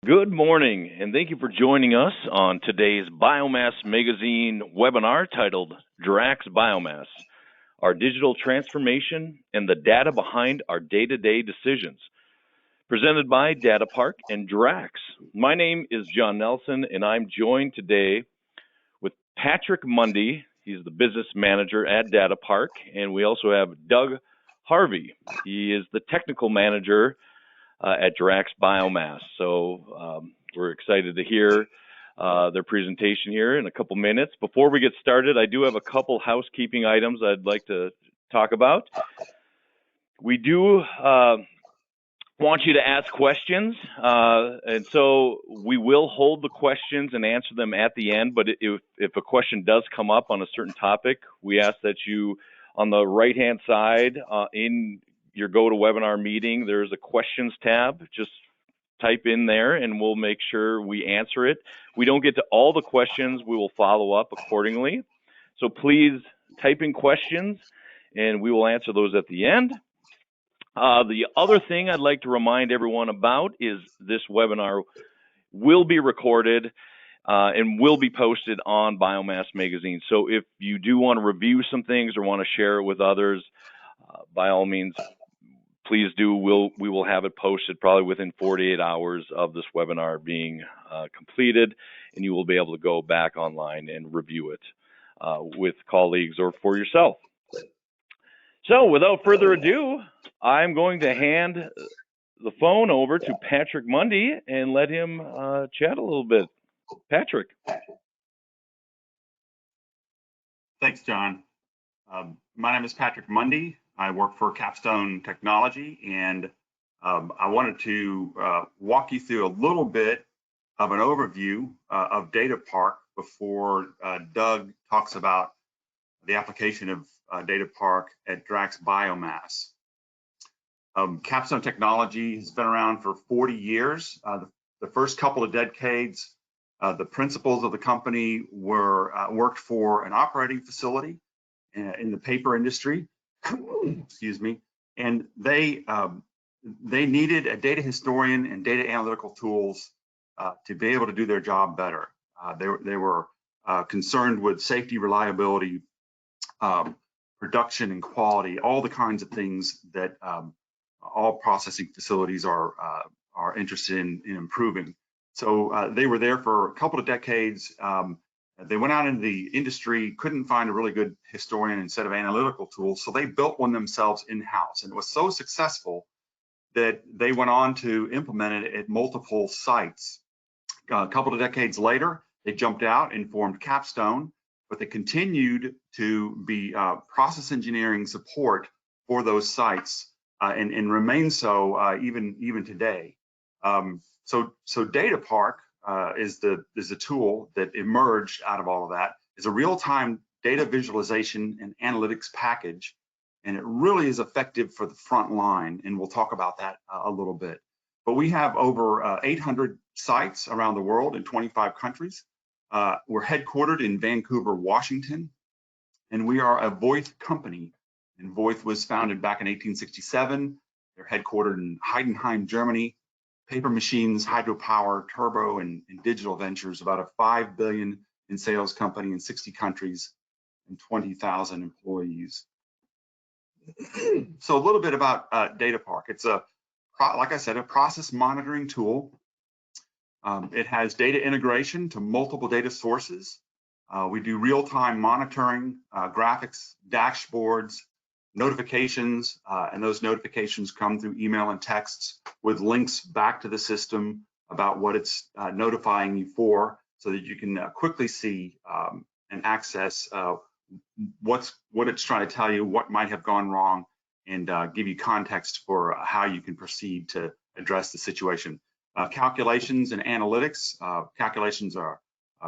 Good morning, and thank you for joining us on today's Biomass Magazine webinar titled Drax Biomass, Our Digital Transformation and the Data Behind Our Day-to-Day Decisions, presented by DataPARC and Drax. My name is John Nelson, and I'm joined today with Patrick Mundy. He's the business manager at DataPARC, and we also have Doug Harvey. He is the technical manager at Drax Biomass. So we're excited to hear their presentation here in a couple minutes. Before we get started, I do have a couple housekeeping items I'd like to talk about. We do want you to ask questions, and so we will hold the questions and answer them at the end, but if a question does come up on a certain topic, we ask that you, on the right-hand side in your GoToWebinar meeting, there's a questions tab. Just type in there and we'll make sure we answer it. We don't get to all the questions, we will follow up accordingly. So please type in questions and we will answer those at the end. The other thing I'd like to remind everyone about is this webinar will be recorded and will be posted on Biomass Magazine. So if you do want to review some things or want to share it with others, by all means, please do. We will have it posted probably within 48 hours of this webinar being completed, and you will be able to go back online and review it with colleagues or for yourself. So without further ado, I'm going to hand the phone over to Patrick Mundy and let him chat a little bit. Patrick. Thanks, John. My name is Patrick Mundy. I work for Capstone Technology, and I wanted to walk you through a little bit of an overview of DataPARC before Doug talks about the application of DataPARC at Drax Biomass. Capstone Technology has been around for 40 years. The first couple of decades, the principals of the company worked for an operating facility in the paper industry. Excuse me, and they needed a data historian and data analytical tools to be able to do their job better. They were concerned with safety, reliability, production, and quality, all the kinds of things that all processing facilities are interested in improving. So they were there for a couple of decades. They went out into the industry, couldn't find a really good historian instead of analytical tools, so they built one themselves in-house. And it was so successful that they went on to implement it at multiple sites. A couple of decades later, they jumped out and formed Capstone, but they continued to be process engineering support for those sites and remain so even today. So DataPARC is the tool that emerged out of all of that. Is a real-time data visualization and analytics package, and it really is effective for the front line, and we'll talk about that a little bit. But we have over 800 sites around the world in 25 countries. We're headquartered in Vancouver, Washington, and we are a Voith company. And Voith was founded back in 1867. They're headquartered in Heidenheim, Germany. Paper machines, hydropower, turbo, and digital ventures, about a $5 billion in sales company in 60 countries and 20,000 employees. So a little bit about DataPARC. It's like I said, a process monitoring tool. It has data integration to multiple data sources. We do real-time monitoring, graphics, dashboards, notifications, and those notifications come through email and texts with links back to the system about what it's notifying you for, so that you can quickly see and access what it's trying to tell you, what might have gone wrong, and give you context for how you can proceed to address the situation. Calculations and analytics. Calculations are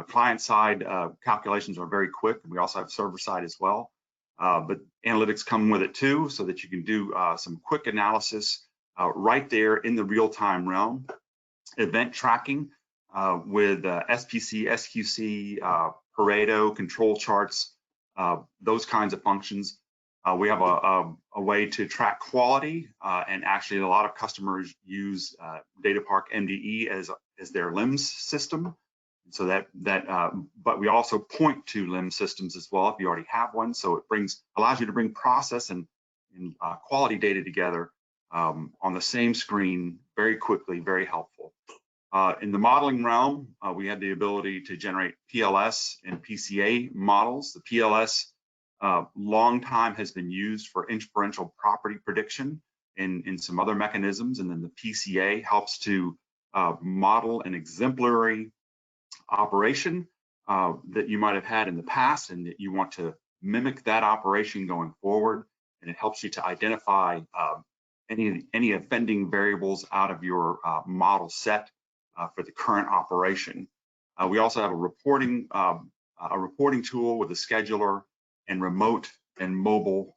client side. Calculations are very quick. We also have server side as well. But analytics come with it too, so that you can do some quick analysis right there in the real-time realm. Event tracking with SPC, SQC, Pareto, control charts, those kinds of functions. We have a way to track quality, and actually a lot of customers use DataPARC MDE as is their LIMS system. So but we also point to LIMS systems as well if you already have one. So it allows you to bring process and quality data together on the same screen very quickly, very helpful. In the modeling realm, we had the ability to generate PLS and PCA models. The PLS long time has been used for inferential property prediction in some other mechanisms, and then the PCA helps to model an exemplary operation that you might have had in the past and that you want to mimic that operation going forward, and it helps you to identify any offending variables out of your model set for the current operation. We also have a reporting tool with a scheduler and remote and mobile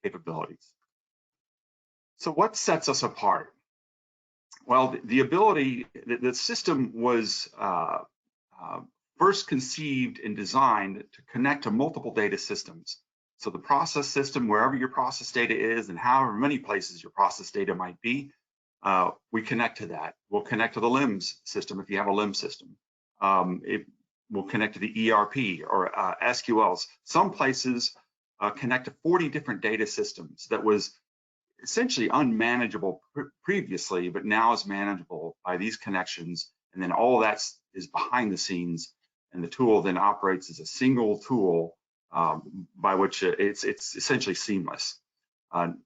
capabilities. So what sets us apart? Well, the system was first conceived and designed to connect to multiple data systems. So the process system, wherever your process data is and however many places your process data might be, we connect to that. We'll connect to the LIMS system if you have a LIMS system. It will connect to the ERP or SQLs. Some places connect to 40 different data systems that was essentially unmanageable previously, but now is manageable by these connections. And then all that is behind the scenes, and the tool then operates as a single tool by which it's essentially seamless.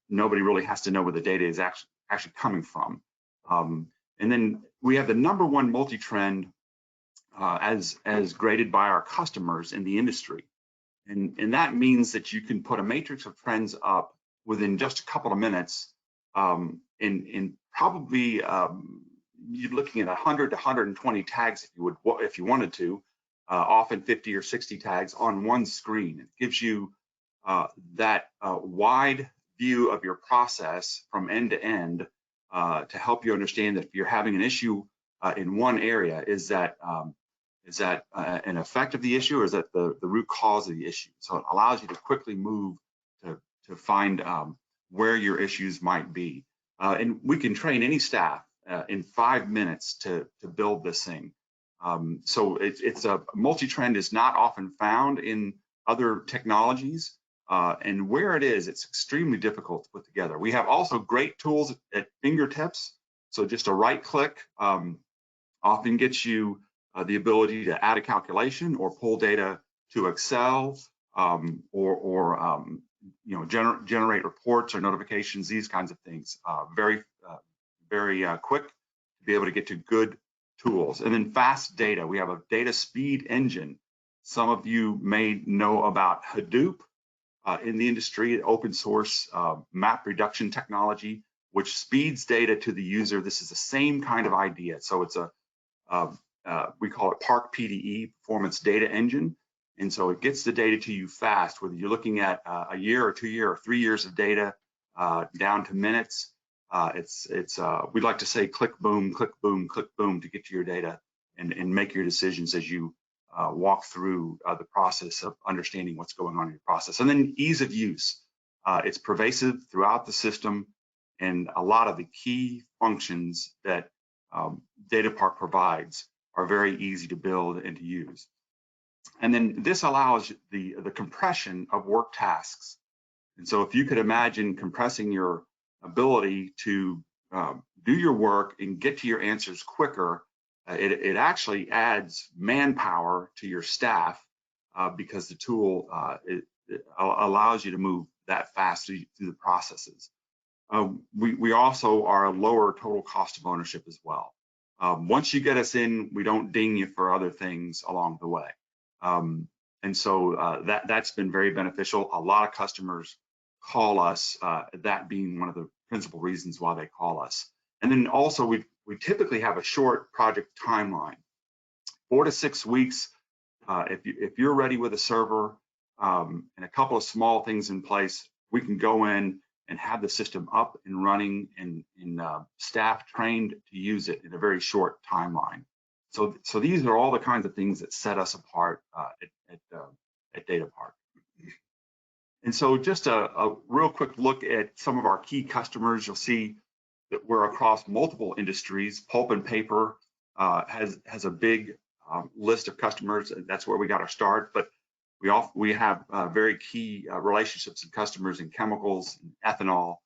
Nobody really has to know where the data is actually coming from. And then we have the #1 multi-trend as graded by our customers in the industry. And that means that you can put a matrix of trends up within just a couple of minutes, in probably you're looking at 100 to 120 tags if you wanted to, often 50 or 60 tags on one screen. It gives you that wide view of your process from end to end to help you understand that if you're having an issue in one area, is that an effect of the issue, or is that the root cause of the issue? So it allows you to quickly move to find where your issues might be. And we can train any staff in 5 minutes to build this thing. So it's a multi-trend is not often found in other technologies. And where it is, it's extremely difficult to put together. We have also great tools at fingertips. So just a right click often gets you the ability to add a calculation or pull data to Excel, or generate reports or notifications, these kinds of things. Very quick to be able to get to good tools. And then fast data. We have a data speed engine. Some of you may know about Hadoop in the industry, open source map reduction technology, which speeds data to the user. This is the same kind of idea. So it's we call it PARC PDE, Performance Data Engine. And so it gets the data to you fast, whether you're looking at a year or 2 year or 3 years of data down to minutes. We'd like to say click, boom, click, boom, click, boom to get to your data and make your decisions as you walk through the process of understanding what's going on in your process. And then ease of use. It's pervasive throughout the system, and a lot of the key functions that DataPARC provides are very easy to build and to use. And then this allows the compression of work tasks. And so if you could imagine compressing your ability to do your work and get to your answers quicker, it actually adds manpower to your staff because the tool it allows you to move that fast through the processes. We also are a lower total cost of ownership as well. Once you get us in, we don't ding you for other things along the way. And so that's been very beneficial. A lot of customers call us, that being one of the principal reasons why they call us. And then also we typically have a short project timeline, 4 to 6 weeks. If you're ready with a server and a couple of small things in place, we can go in and have the system up and running and staff trained to use it in a very short timeline. So these are all the kinds of things that set us apart at DataPARC. And so just a real quick look at some of our key customers. You'll see that we're across multiple industries. Pulp and paper has a big list of customers. That's where we got our start, but we have very key relationships and customers in chemicals, ethanol,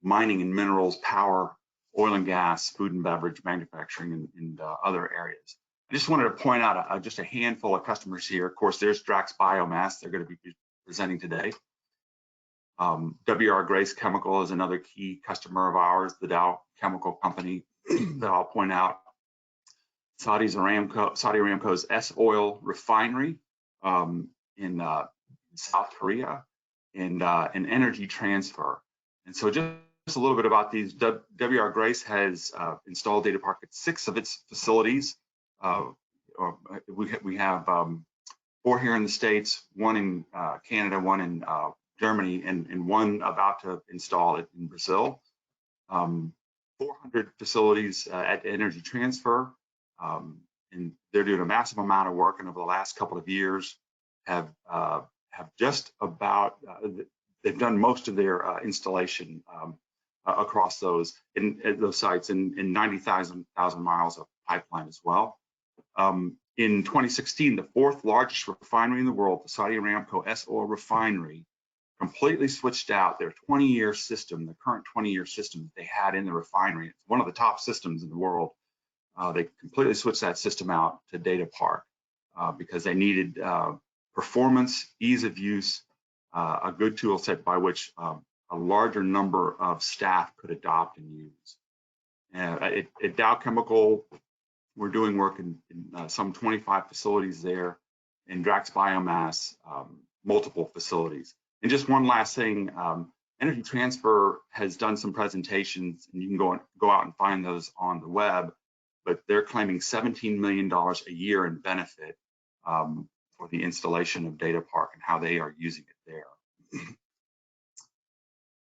mining and minerals, power, oil and gas, food and beverage, manufacturing, and other areas. I just wanted to point out just a handful of customers here. Of course, there's Drax Biomass. They're going to be presenting today. W.R. Grace Chemical is another key customer of ours, the Dow Chemical Company that I'll point out. Saudi Aramco's S-Oil refinery in South Korea, and Energy Transfer. And so just a little bit about these. W.R. Grace has installed dataPARC at 6 of its facilities. We have 4 here in the States, 1 in Canada, 1 in Germany, and 1 about to install it in Brazil. 400 facilities at Energy Transfer, and they're doing a massive amount of work, and over the last couple of years have just about they've done most of their installation across those sites in 90,000 miles of pipeline as well. In 2016, the 4th largest refinery in the world, the Saudi Aramco S-Oil refinery, completely switched out their 20-year system, the current 20-year system that they had in the refinery. It's one of the top systems in the world. They completely switched that system out to dataPARC because they needed performance, ease of use, a good tool set by which a larger number of staff could adopt and use. At Dow Chemical, we're doing work in some 25 facilities there, in Drax Biomass, multiple facilities. And just one last thing, Energy Transfer has done some presentations, and you can go out and find those on the web, but they're claiming $17 million a year in benefit for the installation of dataPARC and how they are using it there.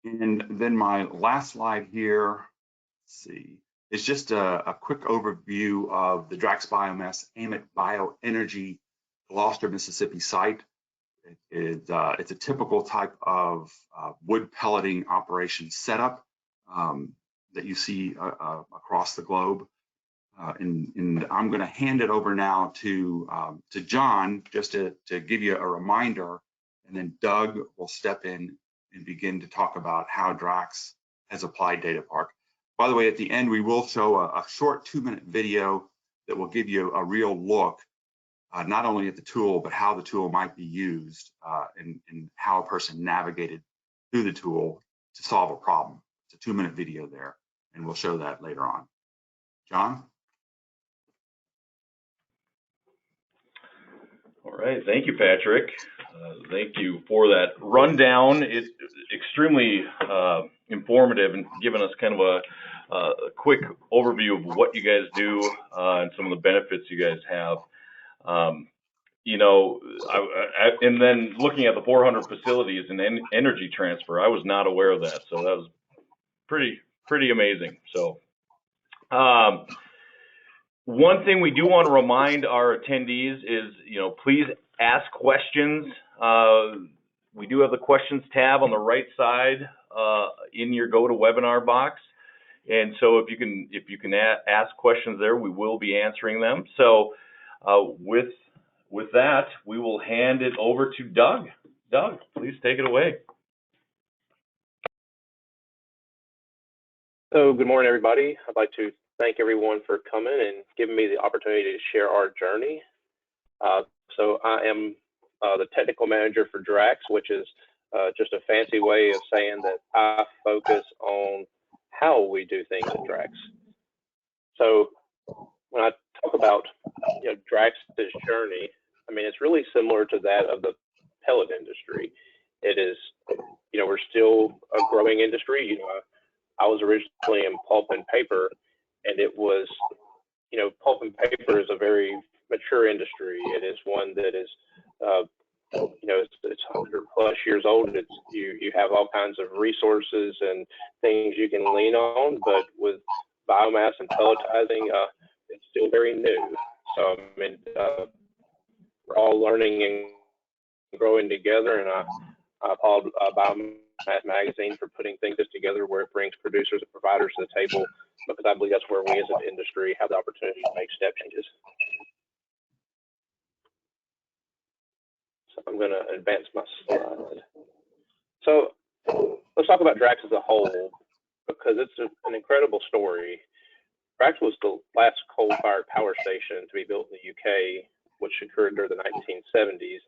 And then my last slide here, let's see, is just a quick overview of the Drax Biomass Amit Bioenergy Gloucester, Mississippi site. It's a typical type of wood pelleting operation setup that you see across the globe. And I'm going to hand it over now to John, just to give you a reminder, and then Doug will step in and begin to talk about how Drax has applied dataPARC. By the way, at the end, we will show a short 2-minute video that will give you a real look, not only at the tool, but how the tool might be used and how a person navigated through the tool to solve a problem. It's a 2-minute video there, and we'll show that later on. John? All right, thank you, Patrick. Thank you for that rundown. It's extremely informative and giving us kind of a quick overview of what you guys do and some of the benefits you guys have. You know, and then looking at the 400 facilities and Energy Transfer, I was not aware of that, so that was pretty amazing. So, one thing we do want to remind our attendees is, you know, please ask questions. We do have the questions tab on the right side in your GoToWebinar box, and so if you can ask questions there, we will be answering them. So, with that, we will hand it over to Doug. Doug, please take it away. So good morning, everybody. I'd like to thank everyone for coming and giving me the opportunity to share our journey. So I am the technical manager for Drax, which is just a fancy way of saying that I focus on how we do things at Drax. So when I talk about Drax's journey, I mean, it's really similar to that of the pellet industry. It is, we're still a growing industry. I was originally in pulp and paper, and it was, pulp and paper is a very mature industry. It is one that is, it's 100+ years old. It's you have all kinds of resources and things you can lean on, but with biomass and pelletizing, it's still very new. So I mean, we're all learning and growing together, and I applaud Biomass Magazine for putting things together where it brings producers and providers to the table, because I believe that's where we as an industry have the opportunity to make step changes. So I'm going to advance my slide. So let's talk about Drax as a whole, because it's an incredible story. Drax was the last coal-fired power station to be built in the UK, which occurred during the 1970s.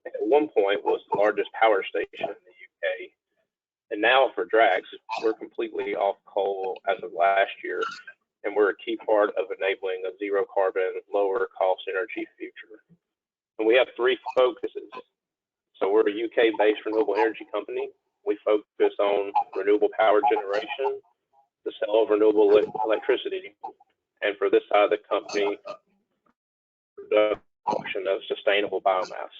And at one point was the largest power station in the UK. And now for Drax, we're completely off coal as of last year, and we're a key part of enabling a zero carbon, lower cost energy future. And we have three focuses. So we're a UK-based renewable energy company. We focus on renewable power generation, the sale of renewable electricity, and for this side of the company, production of sustainable biomass.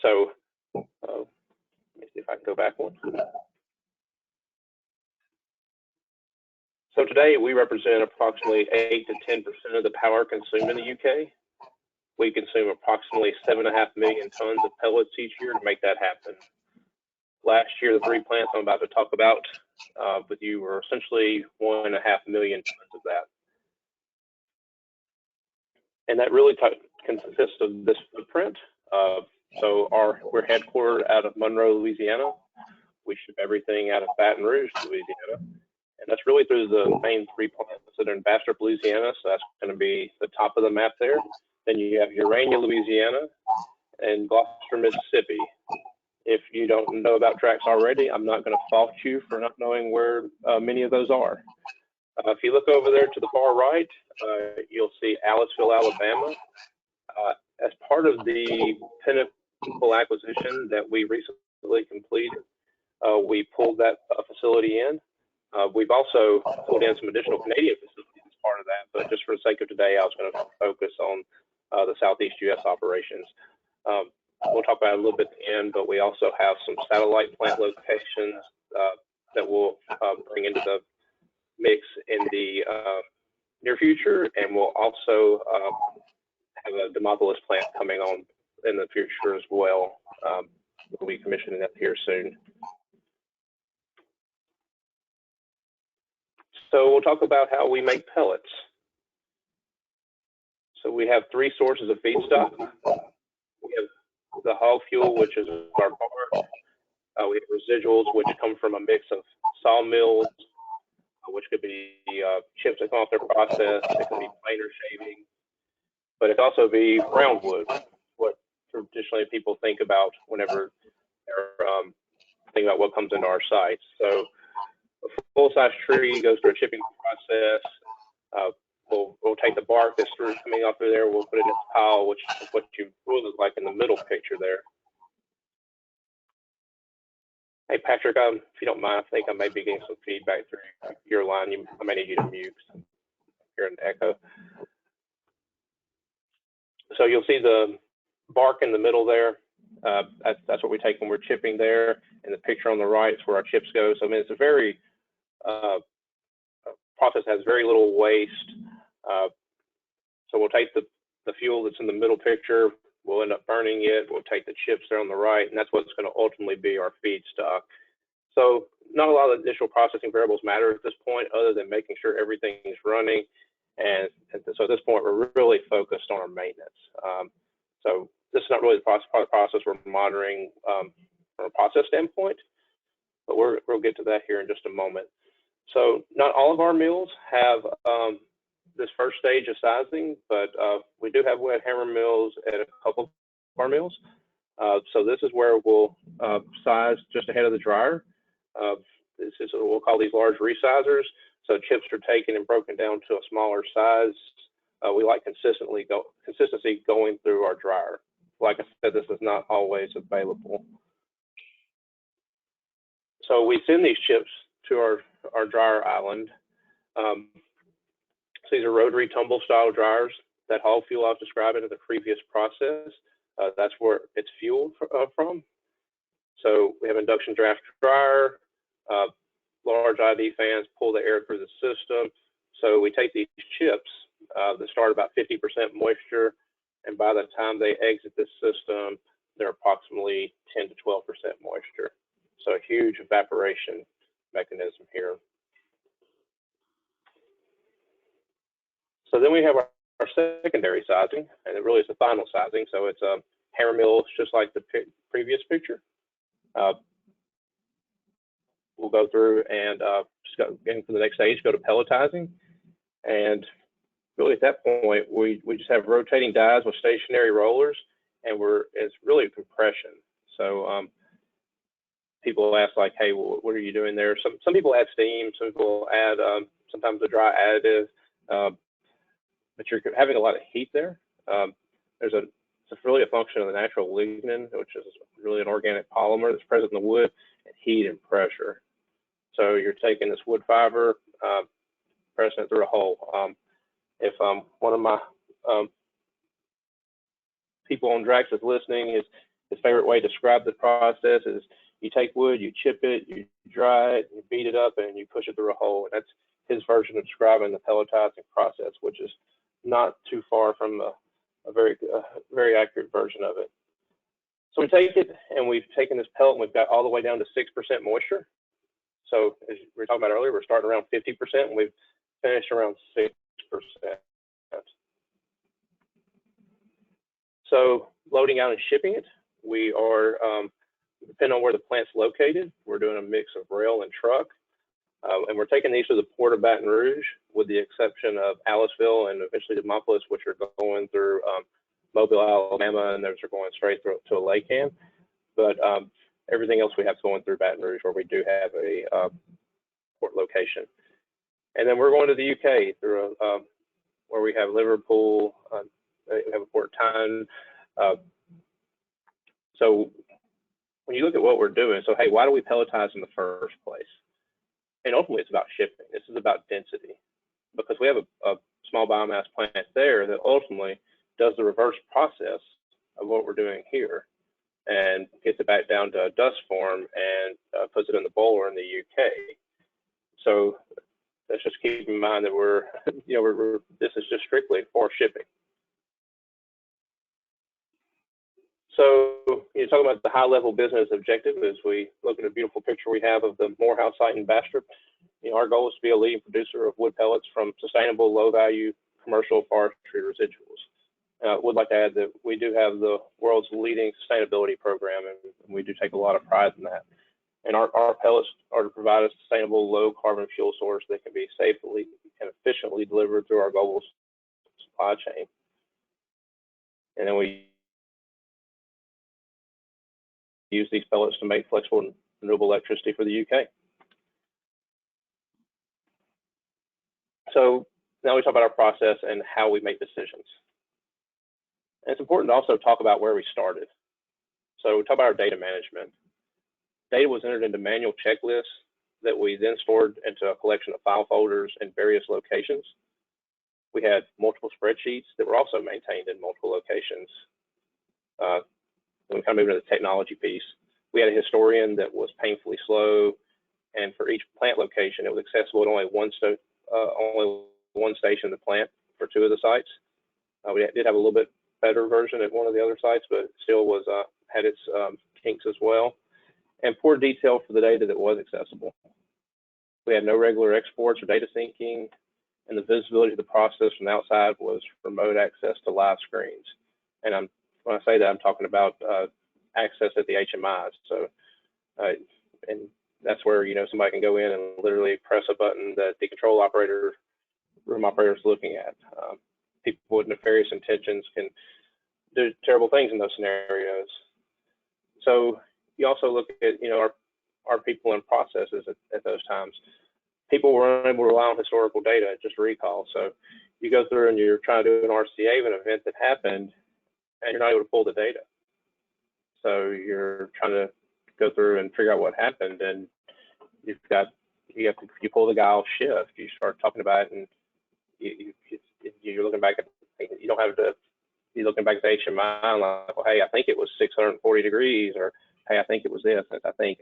So let me see if I can go back one. So today we represent approximately 8 to 10% of the power consumed in the UK. We consume approximately 7.5 million tons of pellets each year to make that happen. Last year, the three plants I'm about to talk about with you were essentially 1.5 million tons of that. And that really consists of this footprint. So we're headquartered out of Monroe, Louisiana. We ship everything out of Baton Rouge, Louisiana. And that's really through the main three plants that are in Bastrop, Louisiana. So that's going to be the top of the map there. Then you have Urania, Louisiana, and Gloucester, Mississippi. If you don't know about Drax already, I'm not going to fault you for not knowing where many of those are. If you look over there to the far right, you'll see Aliceville, Alabama. As part of the Pinnacle acquisition that we recently completed, we pulled that facility in. We've also pulled in some additional Canadian facilities as part of that, but just for the sake of today, I was going to focus on the Southeast U.S. operations. We'll talk about it a little bit at the end, but we also have some satellite plant locations that we'll bring into the mix in the near future, and we'll also have a Demopolis plant coming on in the future as well. We'll be commissioning that here soon. So we'll talk about how we make pellets. So we have three sources of feedstock. We have the hog fuel, which is our bark. We have residuals, which come from a mix of sawmills, which could be chips that come off their process. It could be planer shaving, but it could also be round wood, what traditionally people think about whenever they're thinking about what comes into our sites. So a full-size tree goes through a chipping process. We'll take the bark that's coming off of there, we'll put it in its pile, which is what you will look like in the middle picture there. Hey, Patrick, if you don't mind, I think I may be getting some feedback through your line. I may need you to mute. Hearing the echo. So you'll see the bark in the middle there. That's what we take when we're chipping there. And the picture on the right is where our chips go. So I mean, it's a very process has very little waste. So we'll take the fuel that's in the middle picture, we'll end up burning it, we'll take the chips there on the right, and that's what's going to ultimately be our feedstock. So not a lot of additional processing variables matter at this point, other than making sure everything is running. And so at this point, we're really focused on our maintenance. So this is not really the process we're monitoring from a process standpoint, but we'll get to that here in just a moment. So not all of our mills have this first stage of sizing, but we do have wet hammer mills at a couple of our mills. So this is where we'll size just ahead of the dryer. This is what we'll call these large resizers. So chips are taken and broken down to a smaller size. We like consistency going through our dryer. Like I said, this is not always available. So we send these chips to our dryer island. So these are rotary tumble style dryers. That hog fuel I was describing in the previous process, that's where it's fueled from. So we have induction draft dryer, large ID fans pull the air through the system. So we take these chips that start about 50% moisture, and by the time they exit the system, they're approximately 10 to 12% moisture. So a huge evaporation mechanism here. So then we have our secondary sizing, and it really is the final sizing. So it's a hammer mill, just like the previous picture. We'll go through and just go into the next stage, go to pelletizing. And really at that point, we just have rotating dies with stationary rollers, and it's really a compression. So people ask like, hey, well, what are you doing there? Some people add steam, some people add sometimes a dry additive, but you're having a lot of heat there. It's really a function of the natural lignin, which is really an organic polymer that's present in the wood, and heat and pressure. So you're taking this wood fiber, pressing it through a hole. If one of my people on Drax is listening, his favorite way to describe the process is you take wood, you chip it, you dry it, you beat it up, and you push it through a hole. And that's his version of describing the pelletizing process, which is not too far from a very accurate version of it. So we take it, and we've taken this pellet, and we've got all the way down to 6% moisture. So as we were talking about earlier, we're starting around 50%, and we've finished around 6%. So loading out and shipping it, we are, depending on where the plant's located, we're doing a mix of rail and truck. And we're taking these to the Port of Baton Rouge, with the exception of Aliceville and eventually Demopolis, which are going through Mobile, Alabama, and those are going straight through to a lake can. But everything else we have going through Baton Rouge, where we do have a port location. And then we're going to the UK through where we have Liverpool, we have a Port Tyne. So when you look at what we're doing, so hey, why do we pelletize in the first place? And ultimately, it's about shipping. This is about density, because we have a small biomass plant there that ultimately does the reverse process of what we're doing here, and gets it back down to a dust form and puts it in the boiler in the UK. So let's just keep in mind that this is just strictly for shipping. So you're talking about the high-level business objective as we look at a beautiful picture we have of the Morehouse site in Bastrop. Our goal is to be a leading producer of wood pellets from sustainable, low-value commercial forestry residuals. Would like to add that we do have the world's leading sustainability program, and we do take a lot of pride in that. And our pellets are to provide a sustainable, low-carbon fuel source that can be safely and efficiently delivered through our global supply chain. And then we use these pellets to make flexible and renewable electricity for the UK. So now we talk about our process and how we make decisions. And it's important to also talk about where we started. So we talk about our data management. Data was entered into manual checklists that we then stored into a collection of file folders in various locations. We had multiple spreadsheets that were also maintained in multiple locations. And we kind of moved into the technology piece. We had a historian that was painfully slow, and for each plant location, it was accessible at only one station in the plant for 2 of the sites. We did have a little bit better version at one of the other sites, but it still was had its kinks as well. And poor detail for the data that was accessible. We had no regular exports or data syncing, and the visibility of the process from the outside was remote access to live screens. And when I say that, I'm talking about access at the HMIs. So, and that's where somebody can go in and literally press a button that the control operator, room operator is looking at. People with nefarious intentions can do terrible things in those scenarios. So you also look at our people and processes at those times. People were unable to rely on historical data, just recall. So you go through and you're trying to do an RCA of an event that happened, and you're not able to pull the data. So you're trying to go through and figure out what happened, and you pull the guy off shift. You start talking about it, and you're looking back at, you don't have to, you're looking back at the HMI and like, well, hey, I think it was 640 degrees, or hey, I think it was this. I think.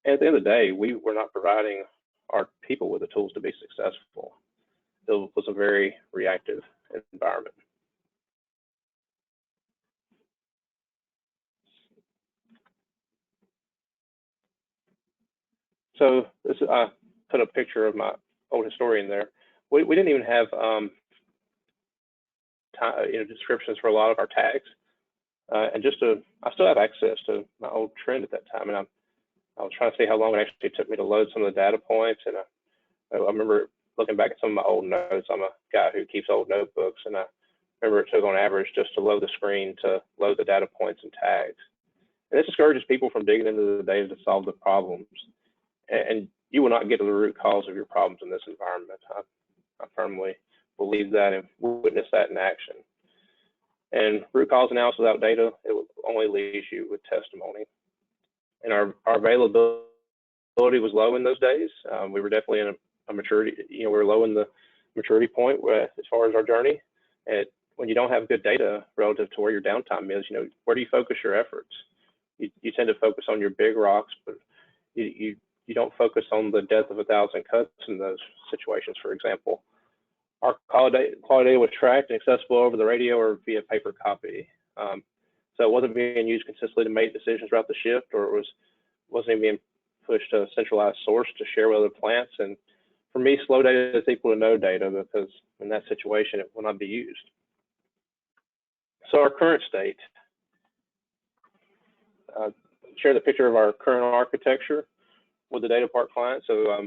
And at the end of the day, we were not providing our people with the tools to be successful. It was a very reactive environment. So this I put a picture of my old historian there. We didn't even have descriptions for a lot of our tags, and I still have access to my old trend at that time, and I was trying to see how long it actually took me to load some of the data points, and I remember looking back at some of my old notes. I'm a guy who keeps old notebooks, and I remember it took on average just to load the screen to load the data points and tags. And this discourages people from digging into the data to solve the problems. And you will not get to the root cause of your problems in this environment. I firmly believe that and witness that in action. And root cause analysis without data, it will only leave you with testimony. And our availability was low in those days. We were definitely in a maturity, we were low in the maturity point as far as our journey. And when you don't have good data relative to where your downtime is, where do you focus your efforts? You tend to focus on your big rocks, but you don't focus on the death of 1,000 cuts in those situations. For example, our quality data was tracked and accessible over the radio or via paper copy. So it wasn't being used consistently to make decisions throughout the shift, or it wasn't even being pushed to a centralized source to share with other plants. And for me, slow data is equal to no data, because in that situation, it will not be used. So our current state, share the picture of our current architecture with the DataPARC client. So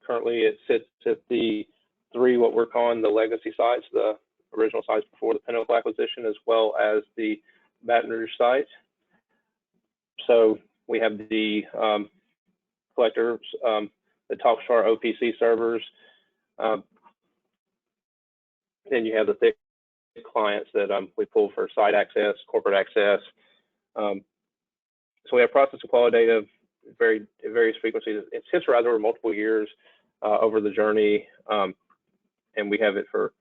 currently it sits at the 3, what we're calling the legacy sites, the original sites before the Pinnacle acquisition, as well as the Baton Rouge site. So we have the collectors that talks to our OPC servers. Then you have the thick clients that we pull for site access, corporate access. So we have process and quality data at various frequencies. It's historized over multiple years over the journey, and we have it for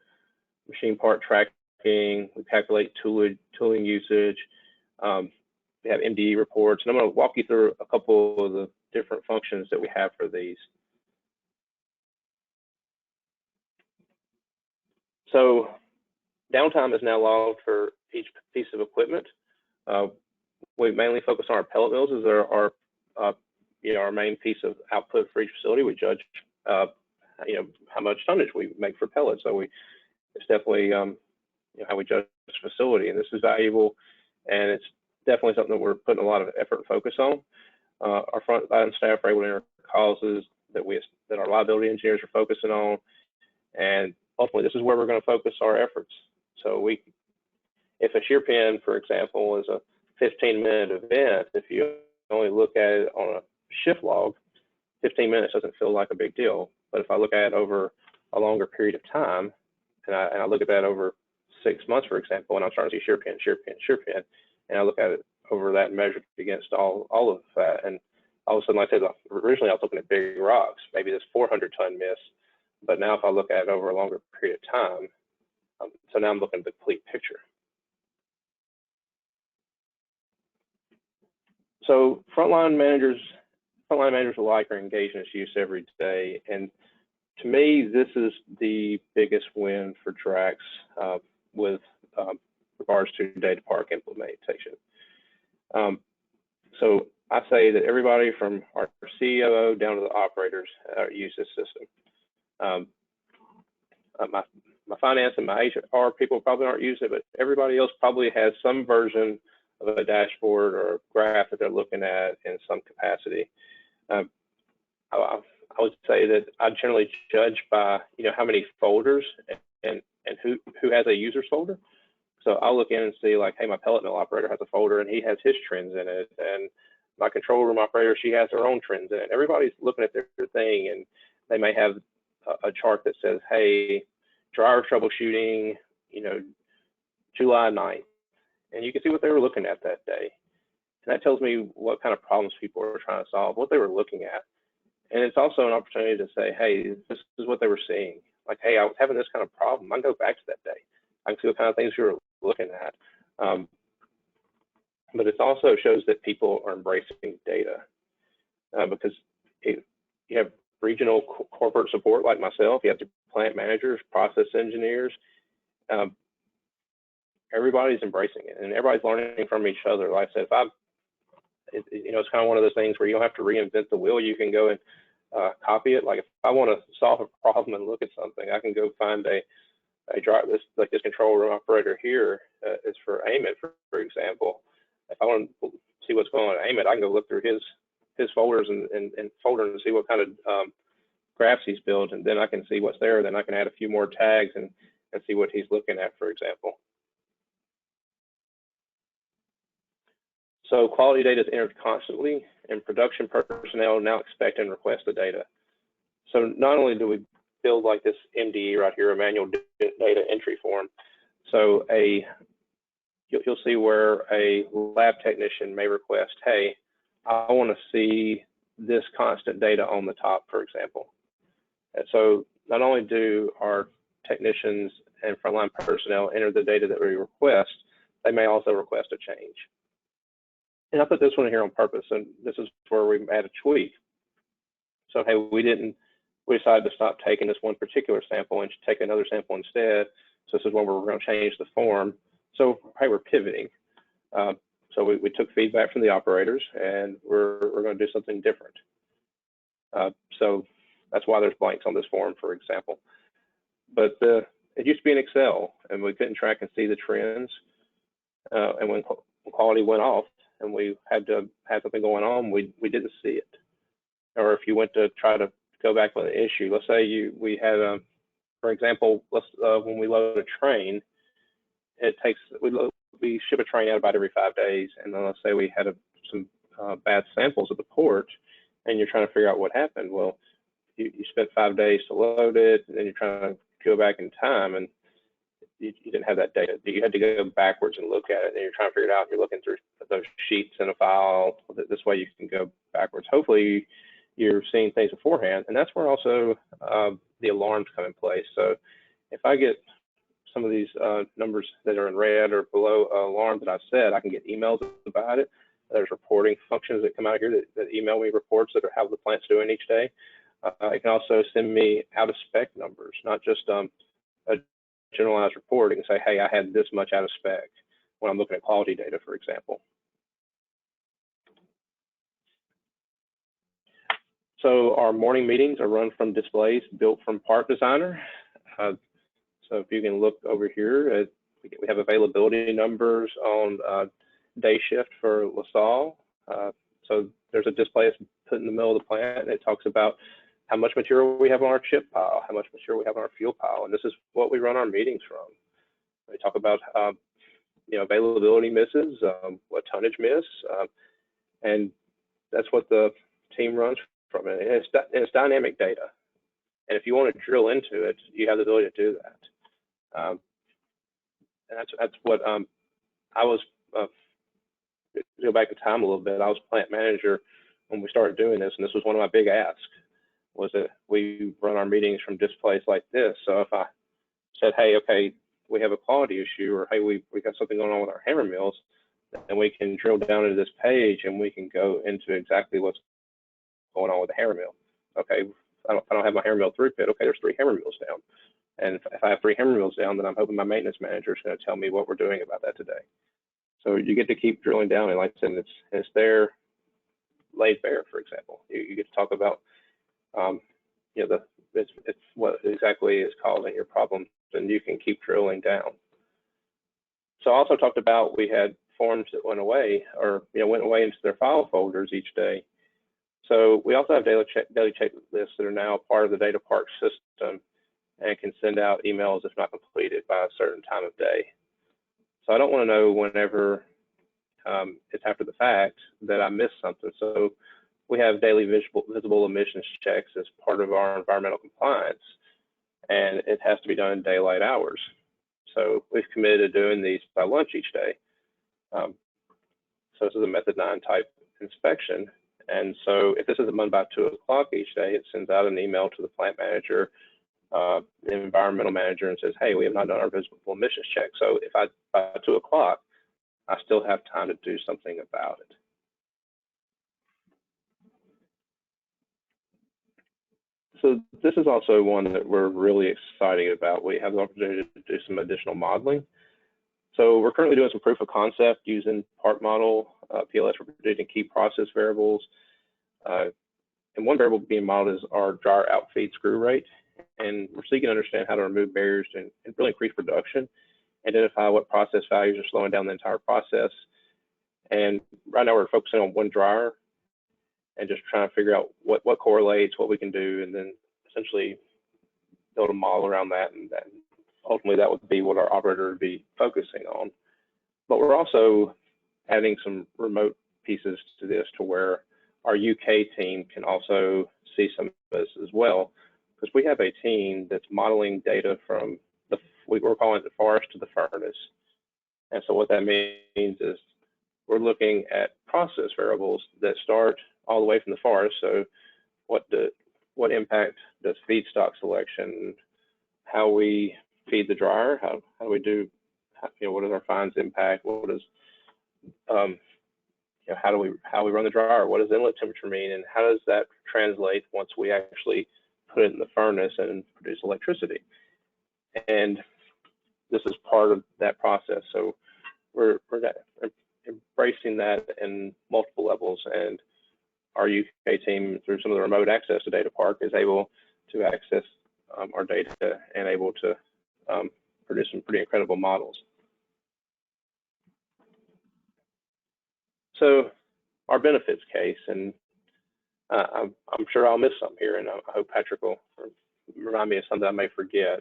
machine part tracking. We calculate tooling usage. We have MDE reports, and I'm going to walk you through a couple of the different functions that we have for these. So downtime is now logged for each piece of equipment. We mainly focus on our pellet mills as our main piece of output for each facility. We judge how much tonnage we make for pellets. So it's definitely how we judge this facility, and this is valuable, and it's definitely something that we're putting a lot of effort and focus on. Our frontline staff are able to enter causes that our liability engineers are focusing on, and ultimately this is where we're going to focus our efforts. So if a shear pin, for example, is a 15-minute event, if you only look at it on a shift log, 15 minutes doesn't feel like a big deal. But if I look at it over a longer period of time, and I look at that over 6 months, for example, and I'm starting to see shear pin, and I look at it over that measured against all of that, and all of a sudden, like I said, originally I was looking at big rocks, maybe this 400-ton miss, but now if I look at it over a longer period of time, so now I'm looking at the complete picture. So frontline managers alike are engaged in its use every day, and to me, this is the biggest win for Drax with regards to dataPARC implementation. So I say that everybody from our COO down to the operators use this system. My finance and my HR people probably aren't using it, but everybody else probably has some version of a dashboard or a graph that they're looking at in some capacity. I would say that I generally judge by how many folders and who has a users folder. So I'll look in and see, like, hey, my pellet mill operator has a folder and he has his trends in it, and my control room operator, she has her own trends in it. Everybody's looking at their thing, and they may have a chart that says, hey, dryer troubleshooting, July 9th, and you can see what they were looking at that day. And that tells me what kind of problems people were trying to solve, what they were looking at. And it's also an opportunity to say, hey, this is what they were seeing. Like, hey, I was having this kind of problem. I can go back to that day. I can see what kind of things we were looking at. But it also shows that people are embracing data because you have regional corporate support like myself. You have the plant managers, process engineers. Everybody's embracing it, and everybody's learning from each other. Like I said, it's kind of one of those things where you don't have to reinvent the wheel. You can go and copy it. Like if I want to solve a problem and look at something, I can go find a drive this control room operator here is for AIMIT, for example. If I want to see what's going on at AIMIT, I can go look through his folders and folders and see what kind of graphs he's built, and then I can see what's there. Then I can add a few more tags and see what he's looking at, for example. So quality data is entered constantly, and production personnel now expect and request the data. So not only do we build like this MDE right here, a manual data entry form. So you'll see where a lab technician may request, hey, I want to see this constant data on the top, for example. And so not only do our technicians and frontline personnel enter the data that we request, they may also request a change. And I put this one here on purpose, and this is where we add a tweak. So hey, we decided to stop taking this one particular sample and take another sample instead. So this is when we're going to change the form. So hey, we're pivoting. So we took feedback from the operators, and we're going to do something different. So that's why there's blanks on this form, for example. But it used to be in Excel, and we couldn't track and see the trends. And when quality went off, and we had to have something going on, we didn't see it. Or if you went to try to go back with an issue, let's say we had, for example, when we load a train, it takes, we ship a train out about every 5 days, and then let's say we had some bad samples at the port, and you're trying to figure out what happened. Well, you spent 5 days to load it, and then you're trying to go back in time, and you didn't have that data. You had to go backwards and look at it, and you're trying to figure it out. You're looking through those sheets in a file. This way you can go backwards. Hopefully you're seeing things beforehand, and that's where also the alarms come in place. So if I get some of these numbers that are in red or below alarm that I've set, I can get emails about it. There's reporting functions that come out here that email me reports that are how the plant's doing each day. It can also send me out of spec numbers, not just a generalized report. It can say, hey, I had this much out of spec when I'm looking at quality data, for example. So our morning meetings are run from displays built from Park Designer. So if you can look over here, we have availability numbers on day shift for LaSalle. So there's a display that's put in the middle of the plant, and it talks about how much material we have on our chip pile, how much material we have on our fuel pile, and this is what we run our meetings from. We talk about availability misses, what tonnage miss, and that's what the team runs from it. And it's dynamic data, and if you want to drill into it, you have the ability to do that. And that's what I was. Go back in time a little bit. I was plant manager when we started doing this, and this was one of my big asks. Was that we run our meetings from displays like this. So if I said, hey, okay, we have a quality issue, or hey, we got something going on with our hammer mills, and we can drill down into this page and we can go into exactly what's going on with the hammer mill. Okay, I don't have my hammer mill through pit. Okay, there's 3 hammer mills down. And if I have 3 hammer mills down, then I'm hoping my maintenance manager is going to tell me what we're doing about that today. So you get to keep drilling down, and like I said, it's there laid bare, for example. You get to talk about it's what exactly is causing your problems, and you can keep drilling down. So I also talked about we had forms that went away, or went away into their file folders each day. So we also have daily checklists that are now part of the dataPARC system and can send out emails if not completed by a certain time of day. So I don't want to know whenever it's after the fact that I missed something. So we have daily visible emissions checks as part of our environmental compliance, and it has to be done in daylight hours. So we've committed to doing these by lunch each day. So this is a method 9 type inspection. And so if this isn't done by 2 o'clock each day, it sends out an email to the plant manager, the environmental manager, and says, hey, we have not done our visible emissions check. So if by 2 o'clock, I still have time to do something about it. So this is also one that we're really excited about. We have the opportunity to do some additional modeling. So we're currently doing some proof of concept using PARC model, PLS for predicting key process variables. And one variable being modeled is our dryer outfeed screw rate. And we're seeking to understand how to remove barriers and really increase production, identify what process values are slowing down the entire process. And right now we're focusing on one dryer and just trying to figure out what correlates, what we can do, and then essentially build a model around that. And that, ultimately that would be what our operator would be focusing on. But we're also adding some remote pieces to this to where our UK team can also see some of this as well, because we have a team that's modeling data from we're calling it the forest to the furnace. And so what that means is we're looking at process variables that start all the way from the forest. So what impact does feedstock selection, how we feed the dryer, how do we do, what is our fines impact, what is how we run the dryer, what does inlet temperature mean, and how does that translate once we actually put it in the furnace and produce electricity. And this is part of that process. So we're embracing that in multiple levels, and our UK team, through some of the remote access to DataPARC, is able to access our data and able to produce some pretty incredible models. So our benefits case, and I'm sure I'll miss some here, and I hope Patrick will remind me of something I may forget.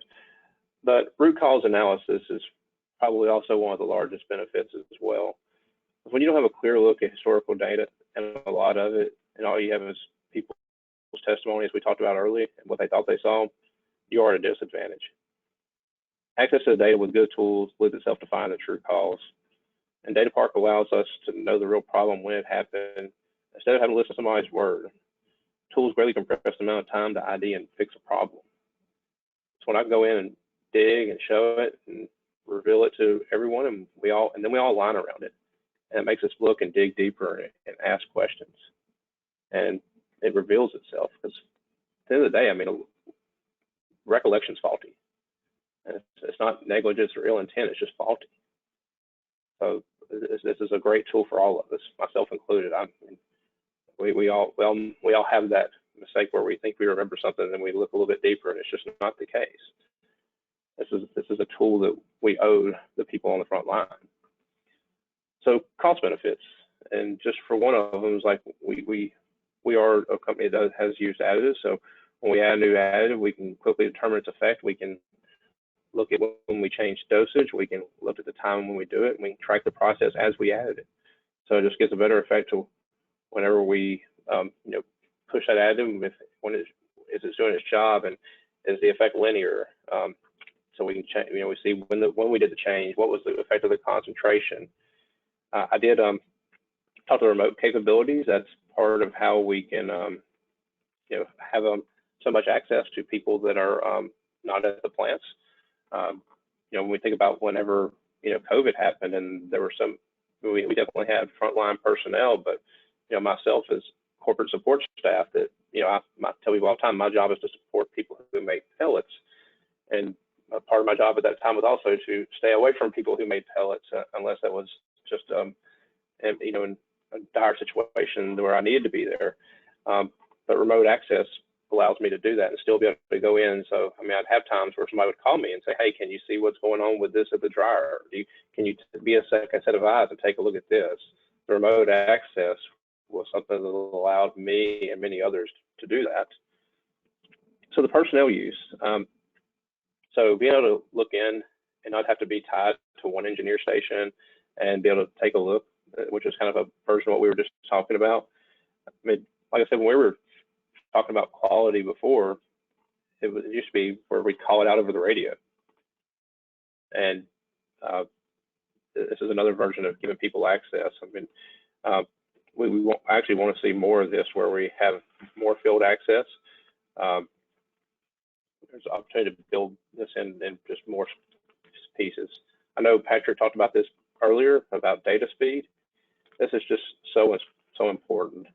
But root cause analysis is probably also one of the largest benefits as well. When you don't have a clear look at historical data, and a lot of it, and all you have is people's testimony, as we talked about earlier, and what they thought they saw, you are at a disadvantage. Access to the data with good tools lends itself to find the true cause. And DataPARC allows us to know the real problem when it happened, instead of having to listen to somebody's word. Tools greatly compress the amount of time to ID and fix a problem. So when I go in and dig and show it and reveal it to everyone, and then we all align around it. And it makes us look and dig deeper and ask questions. And it reveals itself, because at the end of the day, I mean, recollection's faulty. And it's not negligence or ill intent, it's just faulty. So this is a great tool for all of us, myself included. We all have that mistake where we think we remember something and then we look a little bit deeper and it's just not the case. This is a tool that we owe the people on the front line. So cost benefits, and just for one of them is like we are a company that has used additives. So when we add a new additive, we can quickly determine its effect. We can look at when we change dosage. We can look at the time when we do it, and we can track the process as we added it. So it just gives a better effect to whenever we push that additive, when is it doing its job, and is the effect linear? So we can change. We see when we did the change, what was the effect of the concentration. I did talk to remote capabilities. That's part of how we can have so much access to people that are not at the plants. When we think about whenever COVID happened, and there were we definitely had frontline personnel, but myself as corporate support staff, that I tell people all the time, my job is to support people who make pellets, and part of my job at that time was also to stay away from people who made pellets, unless that was just in a dire situation where I needed to be there. But remote access allows me to do that and still be able to go in. So, I mean, I'd have times where somebody would call me and say, hey, can you see what's going on with this at the dryer? Can you be a second set of eyes and take a look at this? The remote access was something that allowed me and many others to do that. So the personnel use. So being able to look in and not have to be tied to one engineer station and be able to take a look, which is kind of a version of what we were just talking about. I mean, like I said, when we were talking about quality before, it used to be where we'd call it out over the radio. And this is another version of giving people access. I mean, we actually want to see more of this, where we have more field access. There's an opportunity to build this in just more pieces. I know Patrick talked about this earlier about data speed. This is just so important.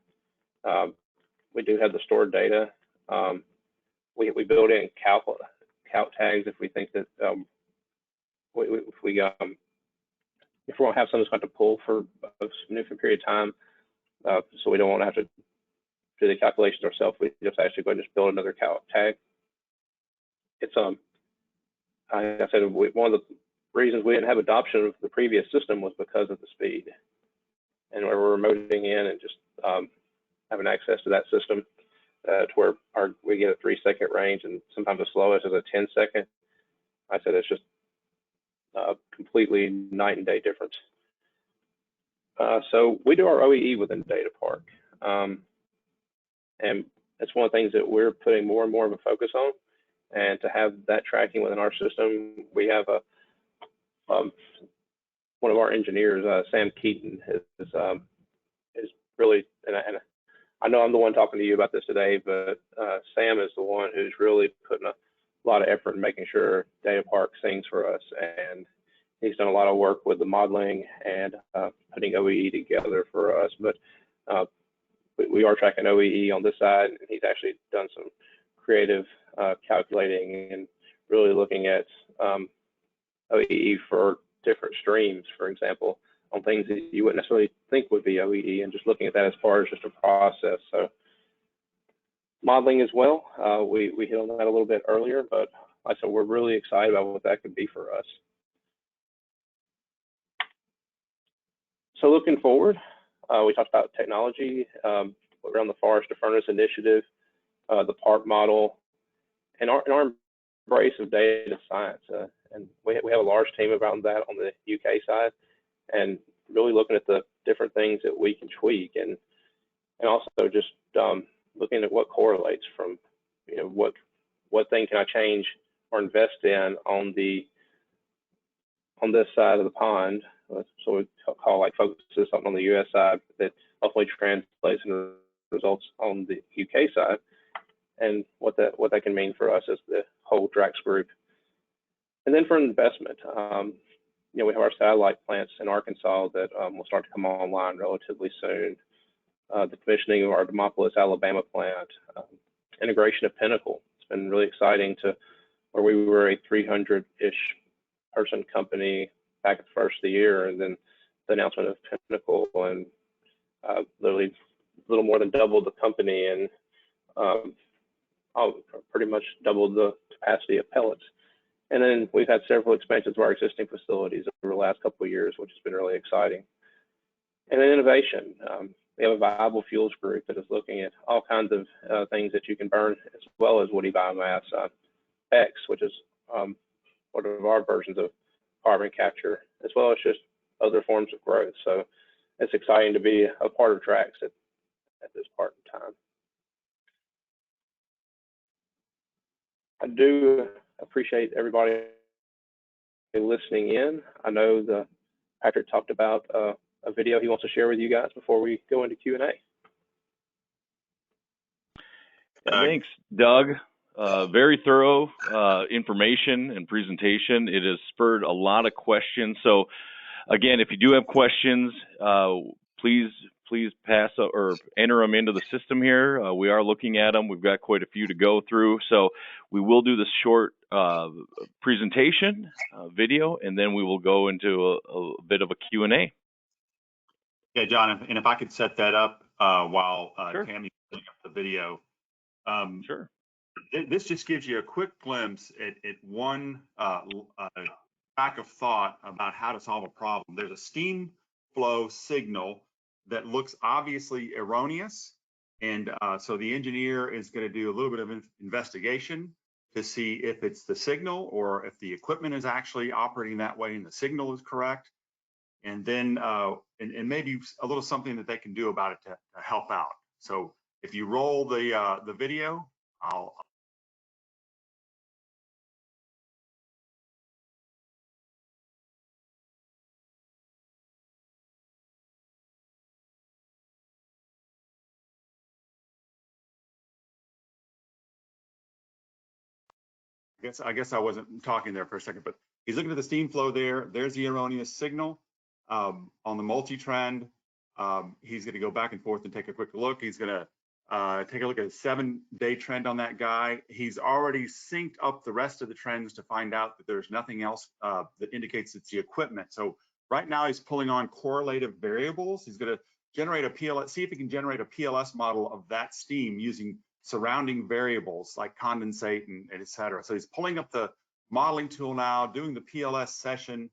We do have the stored data. We build in calc tags if we think that if we want to have something that's going to pull for a significant period of time, so we don't want to have to do the calculations ourselves. We just actually go and just build another tag. It's like I said, one of the reasons we didn't have adoption of the previous system was because of the speed, and we're remoting in and just having access to that system to where we get a 3-second range, and sometimes the slowest is a 10-second. I said it's just completely night and day difference. So we do our OEE within dataPARC, and it's one of the things that we're putting more and more of a focus on. And to have that tracking within our system, we have one of our engineers, Sam Keaton, is really, and I know I'm the one talking to you about this today, but Sam is the one who's really putting a lot of effort in making sure dataPARC sings for us, and he's done a lot of work with the modeling and putting OEE together for us. But we are tracking OEE on this side, and he's actually done some creative calculating and really looking at OEE for different streams, for example, on things that you wouldn't necessarily think would be OEE, and just looking at that as far as just a process. So modeling as well, we hit on that a little bit earlier, but like I said, we're really excited about what that could be for us. So looking forward, we talked about technology, around the Forest to Furnace initiative, the PARC model, and our embrace of data science. And we have a large team around that on the UK side, and really looking at the different things that we can tweak, and also just looking at what correlates from, you know, what thing can I change or invest in on this side of the pond. So we call like focuses something on the US side that hopefully translates into results on the UK side, and what that can mean for us as the whole Drax group. And then for investment, you know, we have our satellite plants in Arkansas that will start to come online relatively soon. The commissioning of our Demopolis, Alabama plant, integration of Pinnacle. It's been really exciting to where we were a 300-ish person company back at the first of the year, and then the announcement of Pinnacle, and literally a little more than doubled the company, and pretty much doubled the capacity of pellets. And then we've had several expansions of our existing facilities over the last couple of years, which has been really exciting. And then innovation. We have a viable fuels group that is looking at all kinds of things that you can burn, as well as woody biomass, X, which is one of our versions of carbon capture, as well as just other forms of growth. So it's exciting to be a part of Drax at this part in time. I do appreciate everybody listening in. I know Patrick talked about a video he wants to share with you guys before we go into Q&A. Thanks, Doug. Very thorough information and presentation. It has spurred a lot of questions. So again, if you do have questions, please pass or enter them into the system here. We are looking at them. We've got quite a few to go through. So we will do this short presentation video, and then we will go into a bit of a Q&A. Yeah, John, and if I could set that up while Sure. Tammy's putting up the video. Sure. This just gives you a quick glimpse at one track of thought about how to solve a problem. There's a steam flow signal that looks obviously erroneous, and so the engineer is going to do a little bit of investigation to see if it's the signal or if the equipment is actually operating that way and the signal is correct, and then and maybe a little something that they can do about it to help out. So if you roll the video, I guess I wasn't talking there for a second, but he's looking at the steam flow there. There's the erroneous signal on the multi-trend. He's going to go back and forth and take a quick look. He's going to take a look at a 7-day trend on that guy. He's already synced up the rest of the trends to find out that there's nothing else that indicates it's the equipment. So right now he's pulling on correlative variables. He's going to generate a PLS, see if he can generate a PLS model of that steam using surrounding variables like condensate and et cetera. So he's pulling up the modeling tool now, doing the PLS session,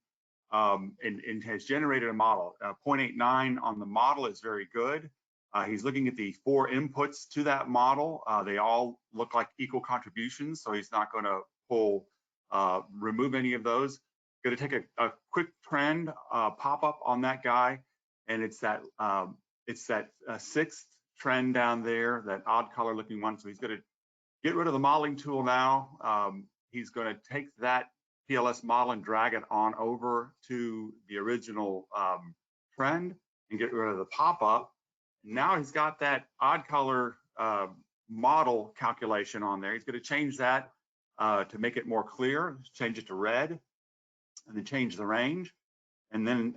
and has generated a model. 0.89 on the model is very good. He's looking at the 4 inputs to that model. They all look like equal contributions, so he's not going to remove any of those. Going to take a quick trend pop up on that guy, and it's that 6th trend down there, that odd color looking one. So he's going to get rid of the modeling tool now. He's going to take that PLS model and drag it on over to the original trend and get rid of the pop-up. Now he's got that odd color model calculation on there. He's going to change that to make it more clear, change it to red, and then change the range. And then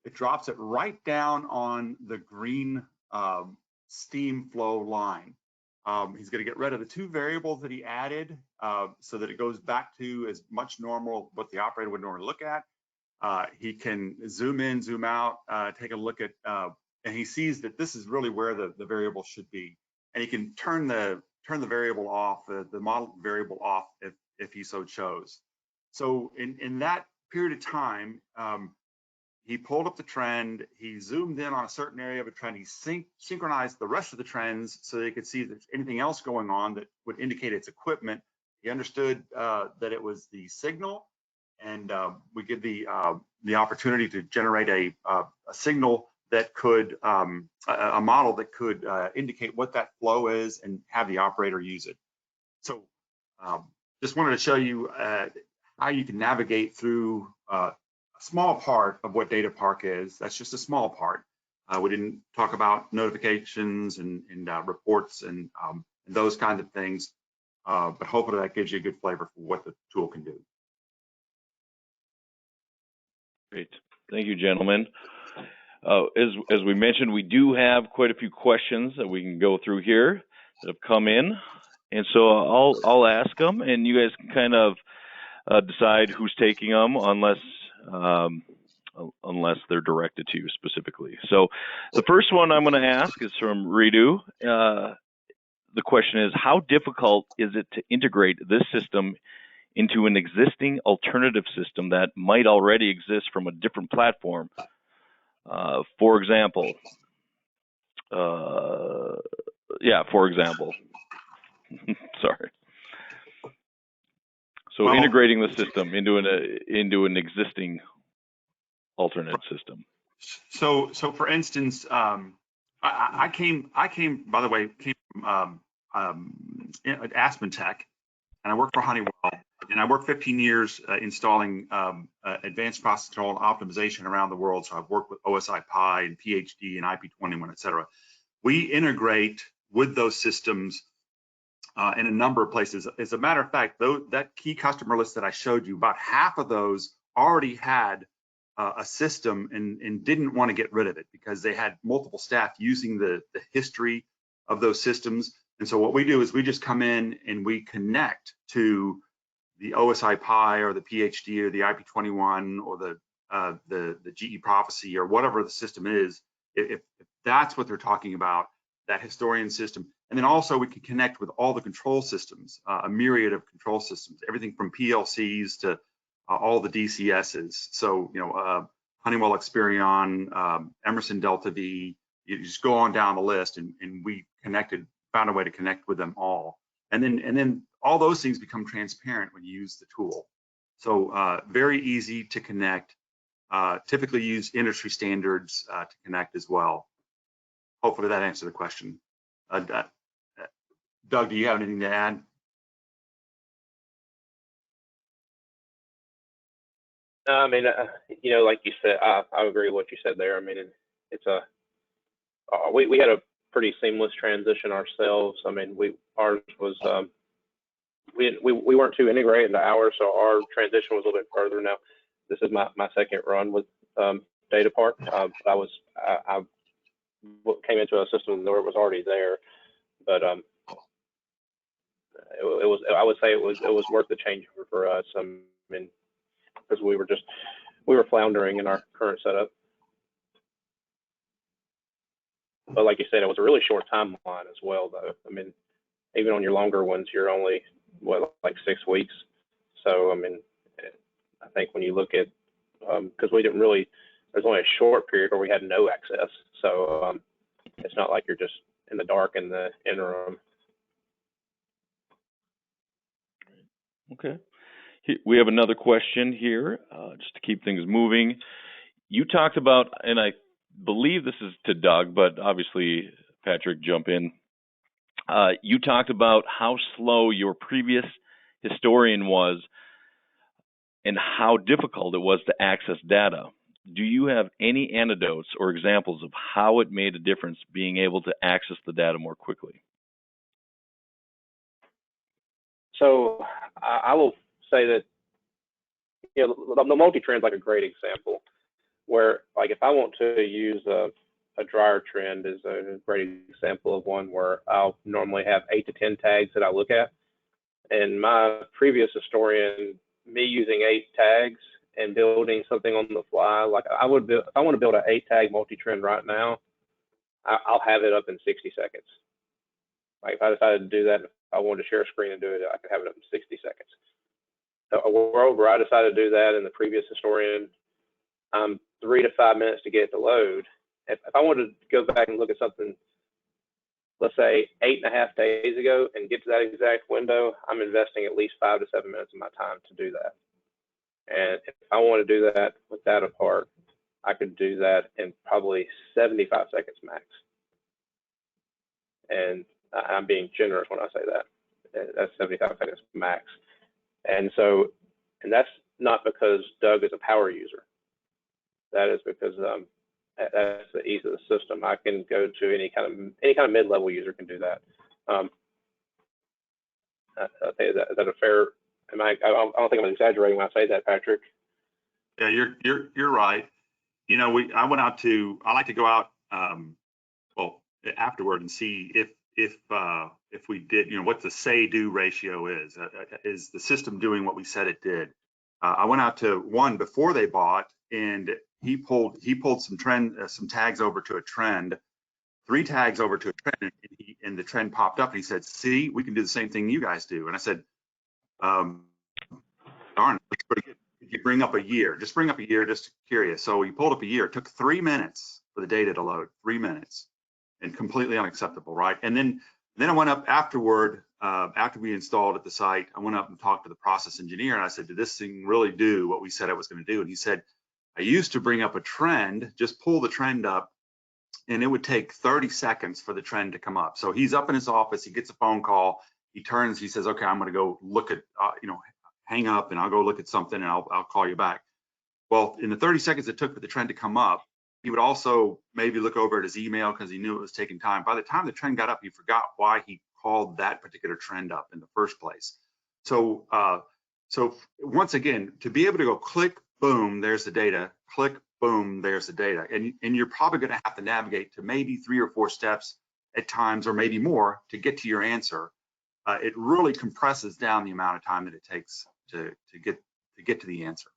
it drops it right down on the green steam flow line. He's going to get rid of the 2 variables that he added so that it goes back to as much normal what the operator would normally look at. He can zoom in, zoom out, take a look at, and he sees that this is really where the variable should be. And he can turn the variable off, the model variable off if he so chose. So in that period of time, he pulled up the trend, he zoomed in on a certain area of a trend, he synchronized the rest of the trends so they could see if there's anything else going on that would indicate its equipment. He understood that it was the signal, and we give the opportunity to generate a signal that could, a model that could indicate what that flow is and have the operator use it. So just wanted to show you how you can navigate through a small part of what dataPARC is. That's just a small part. We didn't talk about notifications and reports and those kinds of things, but hopefully that gives you a good flavor for what the tool can do. Great, thank you, gentlemen. As we mentioned, we do have quite a few questions that we can go through here that have come in, and so I'll ask them, and you guys can kind of decide who's taking them, unless they're directed to you specifically. So the first one I'm going to ask is from Ridu. The question is, how difficult is it to integrate this system into an existing alternative system that might already exist from a different platform? For example, sorry. So integrating the system into an existing alternate system. So for instance, I came by the way from Aspen Tech, and I worked for Honeywell, and I worked 15 years installing advanced process control and optimization around the world. So I've worked with OSI Pi and PhD and IP21, et cetera. We integrate with those systems in a number of places. As a matter of fact, that key customer list that I showed you, about half of those already had a system and didn't want to get rid of it because they had multiple staff using the history of those systems. And so what we do is we just come in and we connect to the OSI Pi or the PhD or the IP21 or the GE Prophecy or whatever the system is, if that's what they're talking about, that historian system. And then also we can connect with all the control systems, a myriad of control systems, everything from PLCs to all the DCSs. So, Honeywell Experion, Emerson Delta V, you just go on down the list, and we found a way to connect with them all. And then all those things become transparent when you use the tool. So very easy to connect, typically use industry standards to connect as well. Hopefully that answered the question. Doug, do you have anything to add? I mean, like you said, I agree with what you said there. I mean, we had a pretty seamless transition ourselves. I mean, ours was we weren't too integrated into ours, so our transition was a little bit further. Now, this is my second run with DataPARC. I came into a system where it was already there, but it was, I would say it was worth the change for us. I mean, because we were floundering in our current setup. But like you said, it was a really short timeline as well, though. I mean, even on your longer ones, you're only, like 6 weeks. So, I mean, I think when you look at, because we didn't really, there's only a short period where we had no access. So it's not like you're just in the dark in the interim. Okay. We have another question here, just to keep things moving. You talked about, and I believe this is to Doug, but obviously, Patrick, jump in. You talked about how slow your previous historian was and how difficult it was to access data. Do you have any anecdotes or examples of how it made a difference being able to access the data more quickly? So I will say that, you know, the multi-trend is like a great example where, like, if I want to use a dryer trend is a great example of one where I'll normally have 8 to 10 tags that I look at. And my previous historian, me using 8 tags and building something on the fly, like I would build, if I want to build an 8-tag multi-trend right now, I'll have it up in 60 seconds. Like if I decided to do that, if I wanted to share a screen and do it, I could have it up in 60 seconds. A world where I decided to do that in the previous historian, 3 to 5 minutes to get it to load. If I wanted to go back and look at something, let's say 8.5 days ago, and get to that exact window, I'm investing at least 5 to 7 minutes of my time to do that. And if I want to do that with dataPARC, I could do that in probably 75 seconds max. And I'm being generous when I say that. That's 75 seconds max. And so, and that's not because Doug is a power user. That is because that's the ease of the system. I can go to any kind of mid-level user can do that. Is that a fair? I don't think I'm exaggerating when I say that, Patrick. Yeah, you're right. You know, I like to go out well afterward and see if we did, you know, what the say-do ratio is. Is the system doing what we said it did? I went out to one before they bought, and he pulled some tags over to a trend, 3 tags over to a trend, and the trend popped up, and he said, "See, we can do the same thing you guys do." And I said, "Darn, that's pretty good. If you bring up a year, just bring up a year, just curious." So he pulled up a year. It took 3 minutes for the data to load, 3 minutes, and completely unacceptable, right? And then I went up afterward, after we installed at the site, I went up and talked to the process engineer, and I said, "Did this thing really do what we said it was going to do?" And he said, "I used to bring up a trend, just pull the trend up, and it would take 30 seconds for the trend to come up." So he's up in his office, he gets a phone call, he turns, he says, "Okay, I'm going to go look at, you know, hang up, and I'll go look at something, and I'll call you back." Well, in the 30 seconds it took for the trend to come up, he would also maybe look over at his email because he knew it was taking time. By the time the trend got up, he forgot why he called that particular trend up in the first place. So, so once again, to be able to go click, boom, there's the data, click, boom, there's the data. And you're probably going to have to navigate to maybe 3 or 4 steps at times, or maybe more, to get to your answer. It really compresses down the amount of time that it takes to get to the answer.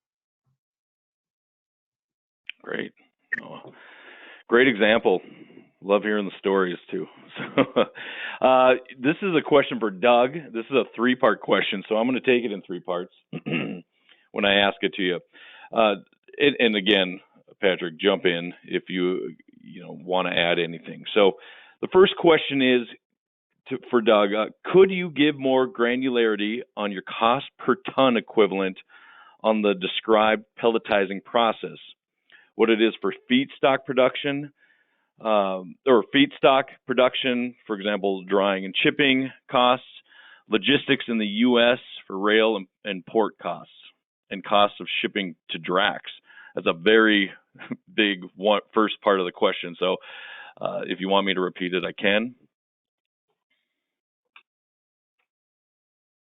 Great. Oh, great example. Love hearing the stories too. So, this is a question for Doug. This is a 3-part question, so I'm going to take it in 3 parts when I ask it to you. And again, Patrick, jump in if you want to add anything. So, the first question is for Doug. Could you give more granularity on your cost per ton equivalent on the described pelletizing process? What it is for feedstock production, or feedstock production, for example, drying and shipping costs, logistics in the U.S. for rail and port costs, and costs of shipping to Drax. That's a very big first part of the question. So if you want me to repeat it, I can.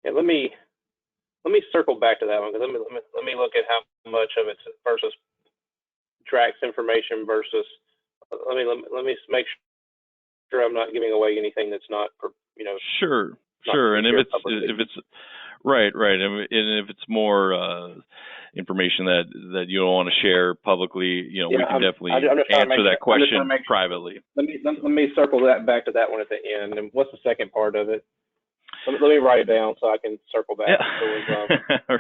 Yeah, let me circle back to that one, because let me look at how much of it's versus Drax information versus. Let me make sure I'm not giving away anything that's not, you know. Sure. And if it's Right. And if it's more information that you don't want to share publicly, we can definitely answer that question privately. Let me circle that back to that one at the end. And what's the second part of it? Let me write it down so I can circle back. Yeah.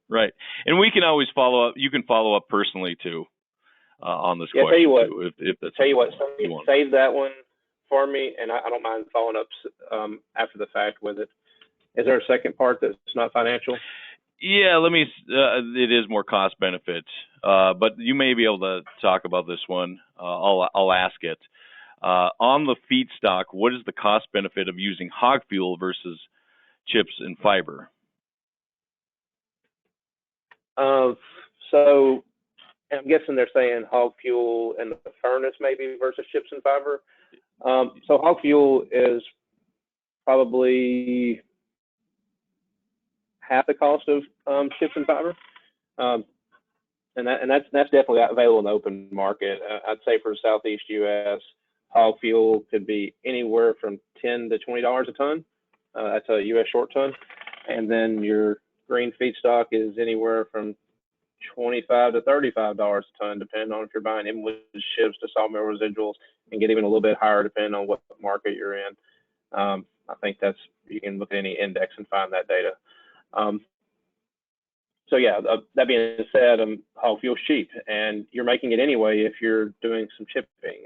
Right. And we can always follow up. You can follow up personally too on this question. Tell you what. Too, if that's tell you what. Save that one for me, and I don't mind following up after the fact with it. Is there a second part that's not financial? Yeah, let me. It is more cost benefit, but you may be able to talk about this one. I'll ask it. On the feedstock, what is the cost benefit of using hog fuel versus chips and fiber? So I'm guessing they're saying hog fuel in the furnace maybe versus chips and fiber. So hog fuel is probably half the cost of chips and fiber, and that's definitely available in the open market. I'd say for Southeast U.S., hog fuel could be anywhere from $10 to $20 a ton. That's a U.S. short ton, and then your green feedstock is anywhere from $25 to $35 a ton, depending on if you're buying inwood chips to sawmill residuals, and get even a little bit higher depending on what market you're in. I think you can look at any index and find that data. So yeah, that being said, hog fuel's cheap, and you're making it anyway if you're doing some chipping.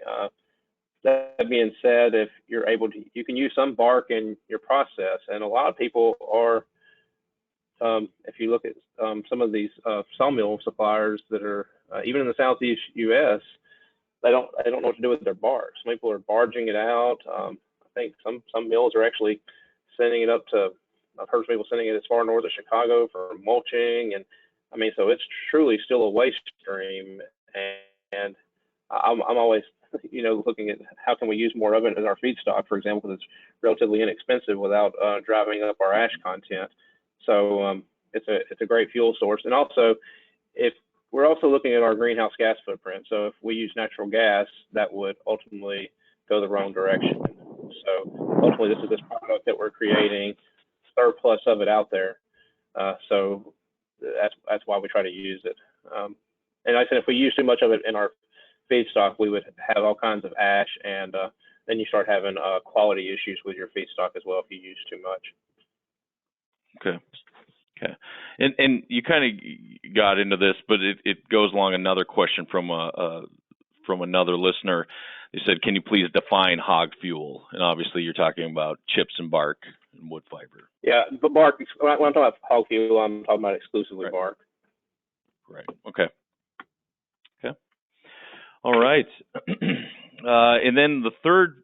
That being said, if you're able to, you can use some bark in your process, and a lot of people are. If you look at some of these sawmill suppliers that are even in the Southeast U.S., they don't know what to do with their bark. Some people are barging it out. I think some mills are actually sending it up to. I've heard people sending it as far north as Chicago for mulching, and I mean, so it's truly still a waste stream. And I'm always, looking at how can we use more of it as our feedstock, for example, because it's relatively inexpensive without driving up our ash content. So it's a great fuel source. And also, if we're also looking at our greenhouse gas footprint, so if we use natural gas, that would ultimately go the wrong direction. So ultimately, this is this product that we're creating, surplus of it out there. So that's why we try to use it. And like I said, if we use too much of it in our feedstock, we would have all kinds of ash, and then you start having quality issues with your feedstock as well if you use too much. Okay. And you kind of got into this, but it goes along another question from another listener. They said, "Can you please define hog fuel?" And obviously, you're talking about chips and bark and wood fiber. Yeah, but bark. When I'm talking about hog fuel, I'm talking about exclusively bark. Right. Okay. All right. And then the third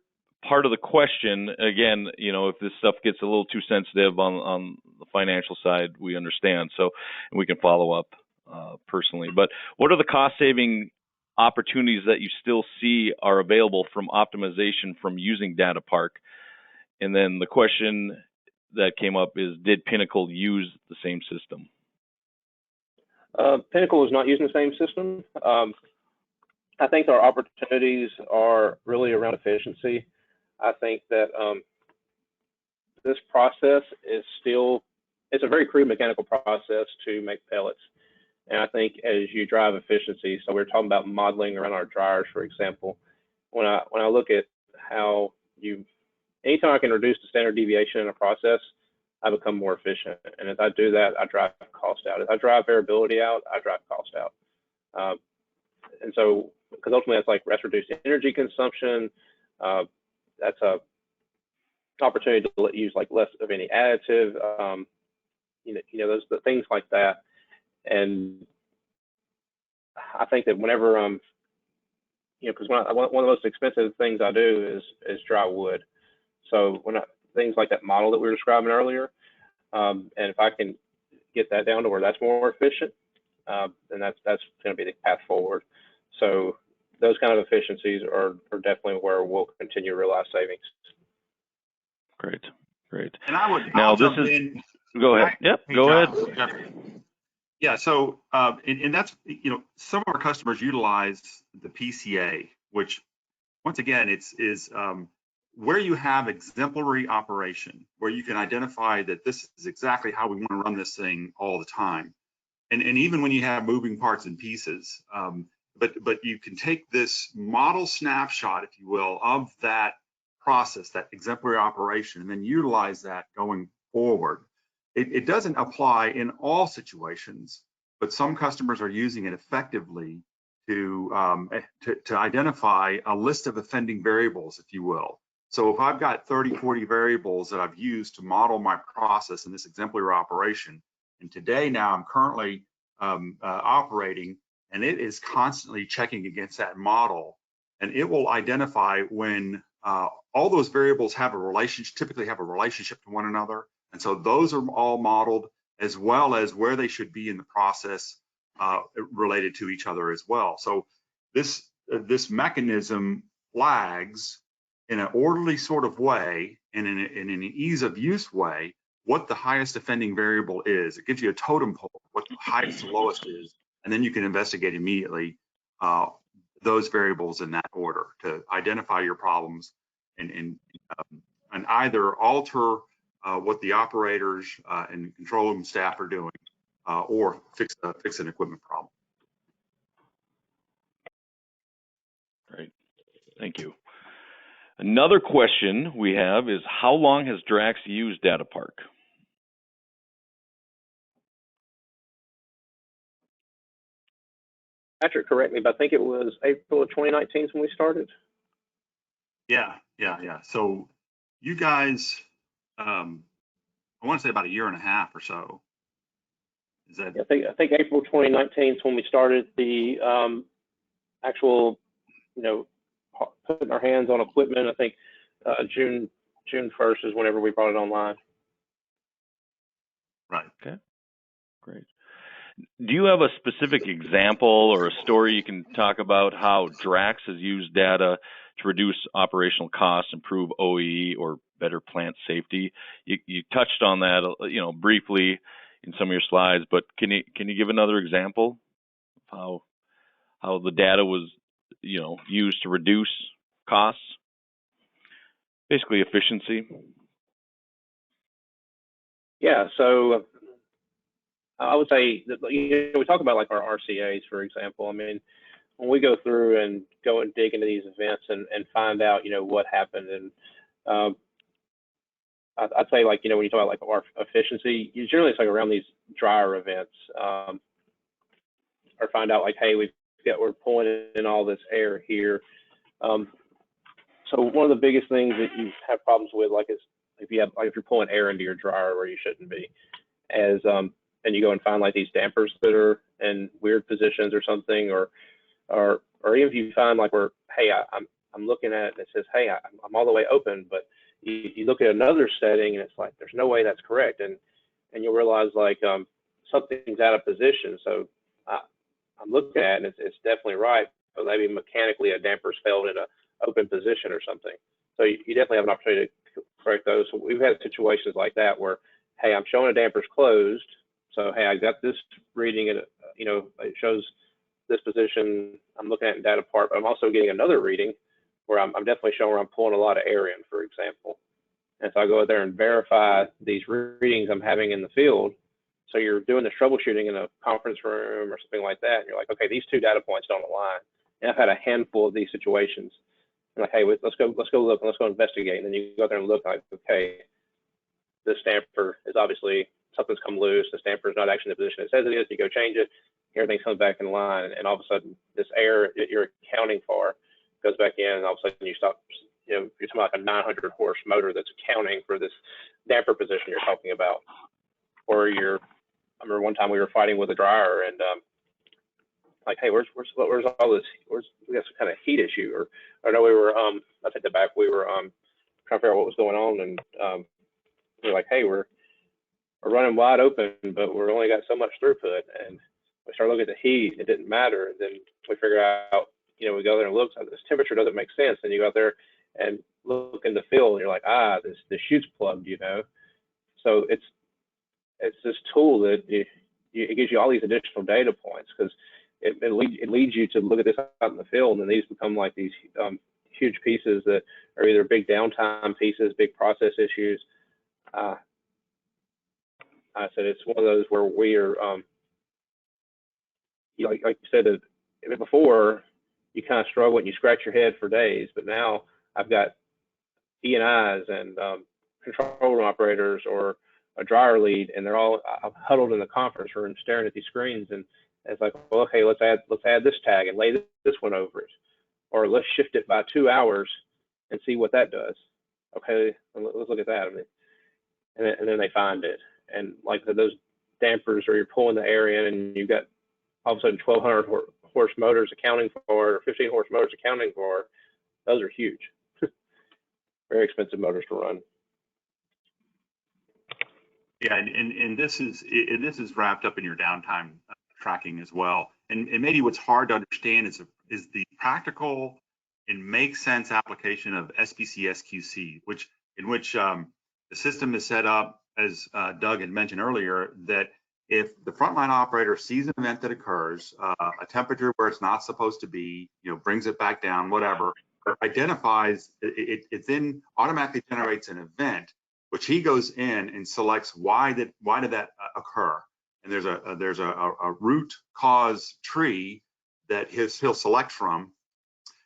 part of the question, again, if this stuff gets a little too sensitive on the financial side, we understand. So we can follow up personally. But what are the cost-saving opportunities that you still see are available from optimization from using dataPARC? And then the question that came up is, did Pinnacle use the same system? Pinnacle is not using the same system. I think our opportunities are really around efficiency. I think that this process is it's a very crude mechanical process to make pellets. And I think as you drive efficiency, so we're talking about modeling around our dryers, for example, when I look at how anytime I can reduce the standard deviation in a process, I become more efficient. And as I do that, I drive cost out. As I drive variability out, I drive cost out. And so, because ultimately that's reduced energy consumption. That's a opportunity to use less of any additive. Those the things like that. And I think that whenever because one of the most expensive things I do is dry wood. So things like that model that we were describing earlier, and if I can get that down to where that's more efficient, then that's going to be the path forward. So those kind of efficiencies are definitely where we'll continue to realize savings. Great. And I would Go ahead. Yep. Go ahead. Yeah. So and that's some of our customers utilize the PCA, which once again where you have exemplary operation, where you can identify that this is exactly how we want to run this thing all the time, and even when you have moving parts and pieces, but you can take this model snapshot, if you will, of that process, that exemplary operation, and then utilize that going forward. It doesn't apply in all situations, but some customers are using it effectively to identify a list of offending variables, if you will. So if I've got 30, 40 variables that I've used to model my process in this exemplary operation, and today now I'm currently operating, and it is constantly checking against that model, and it will identify when all those variables have a relationship, typically have a relationship to one another. And so those are all modeled, as well as where they should be in the process related to each other as well. So this mechanism flags in an orderly sort of way and in an ease of use way what the highest offending variable is. It gives you a totem pole, what the highest and lowest is, and then you can investigate immediately those variables in that order to identify your problems and either alter what the operators and control room staff are doing, or fix an equipment problem. Great, thank you. Another question we have is, how long has Drax used DataPARC? Patrick, correct me, but I think it was April of 2019 when we started. Yeah. So you guys, I want to say about a year and a half or so. Is that? I think April 2019 is when we started the actual, putting our hands on equipment. I think June 1st is whenever we brought it online. Right. Okay. Great. Do you have a specific example or a story you can talk about how Drax has used data to reduce operational costs, improve OEE, or better plant safety? You touched on that, briefly in some of your slides, but can you give another example of how the data was, used to reduce costs, basically efficiency? Yeah. So I would say that, we talk about like our RCAs, for example. I mean, when we go through and go and dig into these events and find out, what happened, and I'd say, like, when you talk about like our efficiency, generally it's like around these dryer events, or find out like, hey, we're pulling in all this air here. So one of the biggest things that you have problems with, like, is if you're pulling air into your dryer where you shouldn't be, and you go and find like these dampers that are in weird positions or something, or even if you find like where, hey, I'm looking at it and it says, hey, I'm all the way open, but you look at another setting and it's like, there's no way that's correct, and you'll realize like something's out of position. So I'm looking at it and it's definitely right, but maybe mechanically a damper's failed in an open position or something. So you definitely have an opportunity to correct those. So we've had situations like that where, hey, I'm showing a damper's closed. So, hey, I got this reading, and it shows this position. I'm looking at in DataPARC, but I'm also getting another reading where I'm definitely showing where I'm pulling a lot of air in, for example. And so I go out there and verify these readings I'm having in the field. So you're doing this troubleshooting in a conference room or something like that, and you're like, okay, these two data points don't align. And I've had a handful of these situations. I'm like, hey, let's go look and let's go investigate. And then you go there and look, like, okay, this damper is obviously, something's come loose. The damper is not actually in the position it says it is. You go change it, everything comes back in line, and all of a sudden this air that you're accounting for goes back in, and all of a sudden you stop. You're talking about like a 900 horse motor that's accounting for this damper position you're talking about. Or I remember one time we were fighting with a dryer, and like, hey, where's all this? We got some kind of heat issue, or no, we were I take that back. We were trying to figure out what was going on, and we were like, hey, we're running wide open, but we're only got so much throughput. And we started looking at the heat, it didn't matter. And then we figured out, we go there and look, this temperature doesn't make sense. And you go out there and look in the field, and you're like, the chute's plugged, So it's this tool that it gives you all these additional data points, because it leads you to look at this out in the field, and these become like these huge pieces that are either big downtime pieces, big process issues. I said it's one of those where we are, like you said, before you kind of struggle and you scratch your head for days, but now I've got E&Is and control room operators or a dryer lead, and they're all huddled in the conference room staring at these screens, and it's like, well, okay, let's add this tag and lay this one over it, or let's shift it by 2 hours and see what that does. Okay, let's look at that. And then they find it, and like those dampers, or you're pulling the air in, and you've got all of a sudden 1,200 horse motors accounting for, or 15 horse motors accounting for. Those are huge, very expensive motors to run. Yeah, and this is wrapped up in your downtime tracking as well. And maybe what's hard to understand is the practical and make sense application of SPC SQC, in which the system is set up, as Doug had mentioned earlier, that if the frontline operator sees an event that occurs, a temperature where it's not supposed to be, brings it back down, whatever, identifies it then automatically generates an event, which he goes in and selects why did that occur, and there's a root cause tree that he'll select from,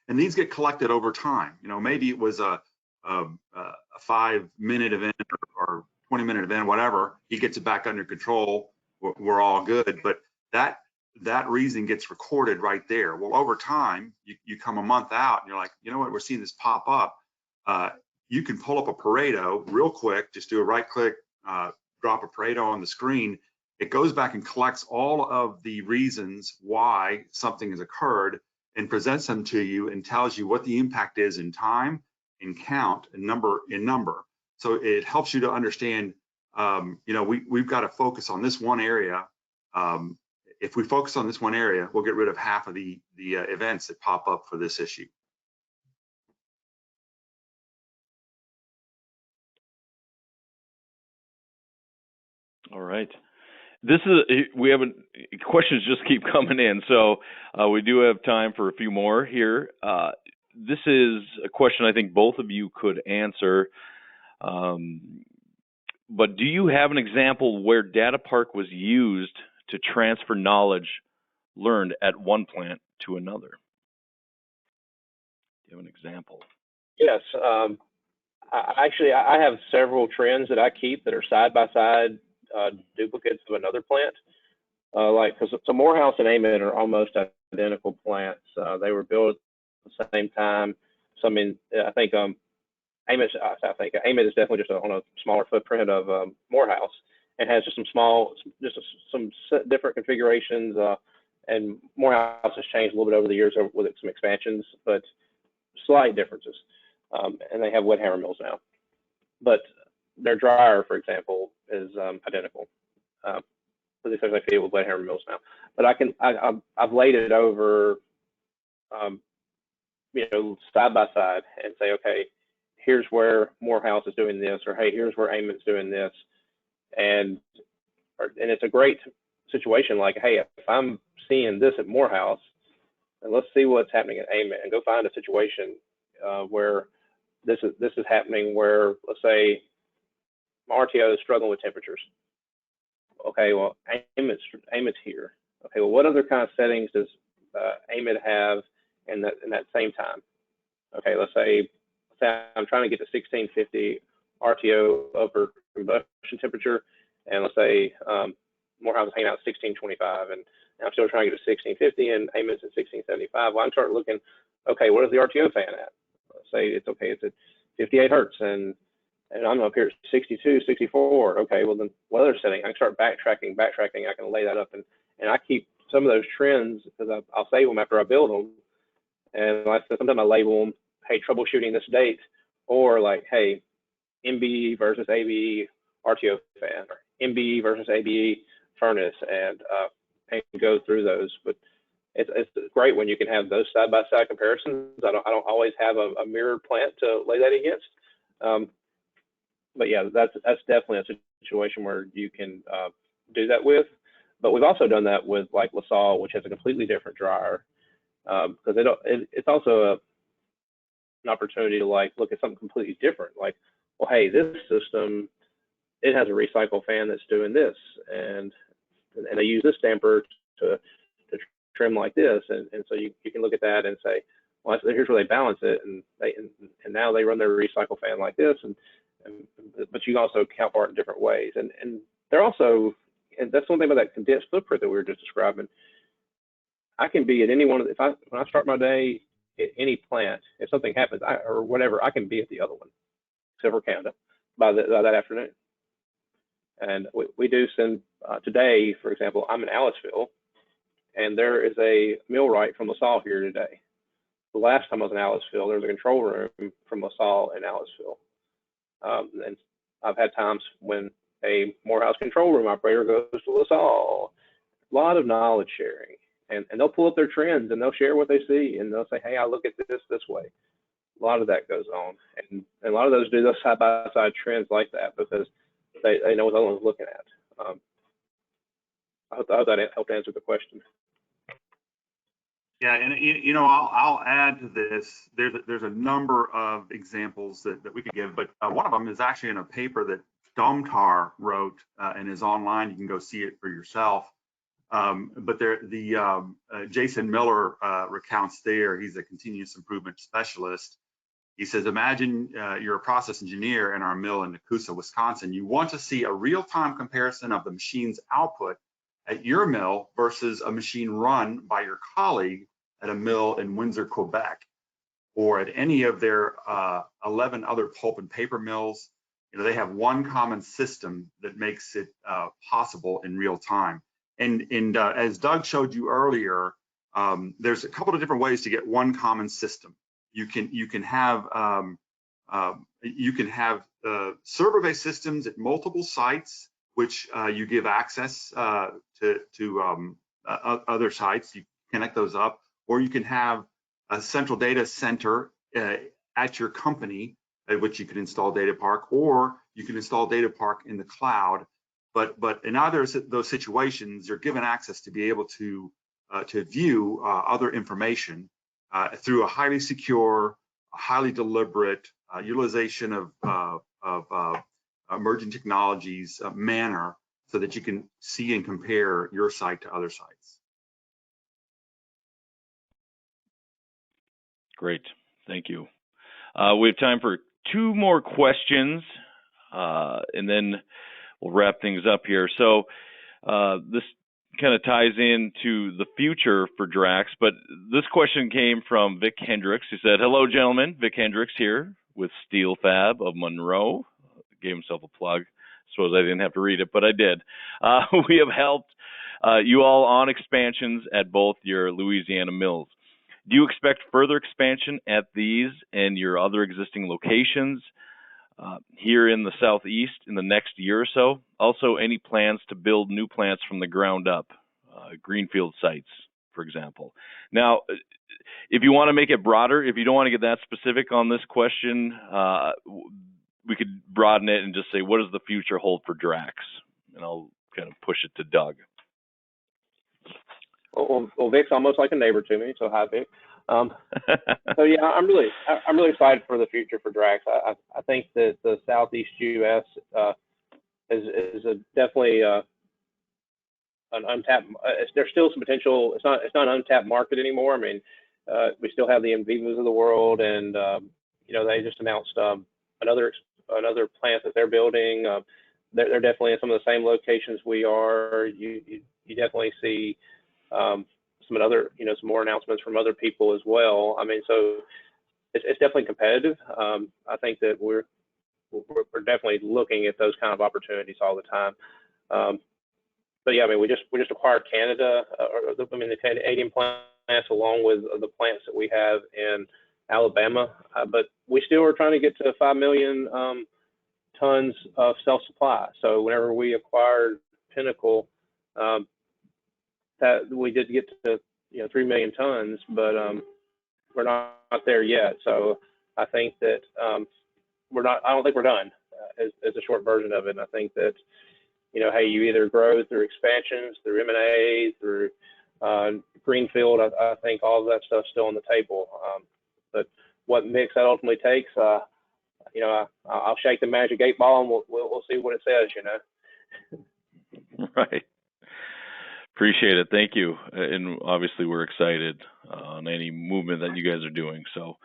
and these get collected over time. Maybe it was a 5-minute event or 20-minute event, whatever. He gets it back under control. We're all good, but that reason gets recorded right there. Well, over time, you come a month out and you're like, you know what, we're seeing this pop up. You can pull up a Pareto real quick, just do a right click, drop a Pareto on the screen. It goes back and collects all of the reasons why something has occurred and presents them to you and tells you what the impact is in time, in count, and number. So it helps you to understand, we've got to focus on this one area. If we focus on this one area, we'll get rid of half of the events that pop up for this issue. All right. Questions just keep coming in, so we do have time for a few more here. This is a question I think both of you could answer, but do you have an example where dataPARC was used to transfer knowledge learned at one plant to another? Do you have an example? Yes. I have several trends that I keep that are side-by-side duplicates of another plant. Because Morehouse and Amid are almost identical plants. They were built at the same time. So I think Amid is definitely just on a smaller footprint of Morehouse, and has just some different configurations. And Morehouse has changed a little bit over the years with some expansions, but slight differences. And they have wet hammer mills now, but their dryer, for example, is identical. They feed with wet hammer mills now, but I've laid it over, side by side and say, okay, here's where Morehouse is doing this, or hey, here's where Amid's doing this, and it's a great situation. Like, hey, if I'm seeing this at Morehouse, and let's see what's happening at Amid, and go find a situation where this is happening. Where, let's say, my RTO is struggling with temperatures. Okay, well, Amid's here. Okay, well, what other kind of settings does Amid have in that same time? Okay, let's say I'm trying to get to 1650 RTO over combustion temperature, and let's say Morehouse is hanging out at 1625, and I'm still trying to get to 1650, and Amid's at 1675. Well, I'm starting looking, okay, what is the RTO fan at? Let's say it's at 58 hertz, and I'm up here at 62, 64. Okay, well then what other setting? I can start backtracking. I can lay that up, and I keep some of those trends because I'll save them after I build them. And like I said, sometimes I label them, hey, troubleshooting this date, or like, hey, MBE versus ABE RTO fan, or MBE versus ABE furnace, and go through those. But it's great when you can have those side-by-side comparisons. I don't always have a mirrored plant to lay that against. But yeah, that's definitely a situation where you can do that with. But we've also done that with like LaSalle, which has a completely different dryer, because it's also an opportunity to like look at something completely different. Like, well, hey, this system, it has a recycle fan that's doing this, and they use this damper to trim like this, and so you can look at that and say, well, here's where they balance it, and now they run their recycle fan like this, but you can also account for it in different ways, and they're also, and that's one thing about that condensed footprint that we were just describing. I can be at any one of when I start my day at any plant, if something happens or whatever, I can be at the other one, except for Canada, by that afternoon. And we do send today, for example, I'm in Aliceville, and there is a millwright from LaSalle here today. The last time I was in Aliceville, there was a control room from LaSalle in Aliceville. And I've had times when a Morehouse control room operator goes to LaSalle. A lot of knowledge sharing, and they'll pull up their trends and they'll share what they see, and they'll say, hey, I look at this way. A lot of that goes on, and a lot of those do those side by side trends like that because they know what the other one's looking at. I hope that helped answer the question. Yeah, and I'll add to this. There's a number of examples that we could give, but one of them is actually in a paper that Downtime wrote and is online. You can go see it for yourself. But Jason Miller recounts there. He's a continuous improvement specialist. He says, imagine you're a process engineer in our mill in Nakusa, Wisconsin. You want to see a real-time comparison of the machine's output at your mill versus a machine run by your colleague at a mill in Windsor, Quebec, or at any of their 11 other pulp and paper mills. They have one common system that makes it possible in real time. And as Doug showed you earlier, there's a couple of different ways to get one common system. You can have server-based systems at multiple sites, which you give access to other sites. You connect those up, or you can have a central data center at your company, at which you can install dataPARC, or you can install dataPARC in the cloud. But in either of those situations, you're given access to be able to view other information through a highly secure, highly deliberate utilization of emerging technologies manner, so that you can see and compare your site to other sites. Great, thank you. We have time for two more questions, and then we'll wrap things up here. So this kind of ties into the future for Drax, but this question came from Vic Hendricks. He said, hello, gentlemen. Vic Hendricks here with Steel Fab of Monroe. Gave himself a plug. Suppose I didn't have to read it, but I did. We have helped you all on expansions at both your Louisiana mills. Do you expect further expansion at these and your other existing locations here in the Southeast in the next year or so? Also, any plans to build new plants from the ground up, greenfield sites, for example? Now, if you want to make it broader, if you don't want to get that specific on this question, we could broaden it and just say, what does the future hold for Drax? And I'll kind of push it to Doug. Well, Vic's almost like a neighbor to me, so hi, Vic. So yeah, I'm really excited for the future for Drax. I think that the Southeast U.S. is definitely an untapped. There's still some potential. It's not an untapped market anymore. I mean, we still have the Envivas of the world, and they just announced another plant that they're building. They're definitely in some of the same locations we are. You definitely see some other, some more announcements from other people as well. I mean, so it's definitely competitive. I think that we're definitely looking at those kind of opportunities all the time. But yeah, I mean, we just acquired Canada, the Canadian plants, along with the plants that we have in Alabama. But we still are trying to get to 5 million tons of self-supply. So whenever we acquired Pinnacle, that we did get to 3 million tons, but we're not there yet. So I think that I don't think we're done. Is a short version of it. And I think that hey, you either grow through expansions, through M&A, through greenfield. I think all of that stuff's still on the table. But what mix that ultimately takes, you know, I'll shake the magic 8 ball and we'll see what it says, you know. Right. Appreciate it. Thank you. And obviously we're excited on any movement that you guys are doing. So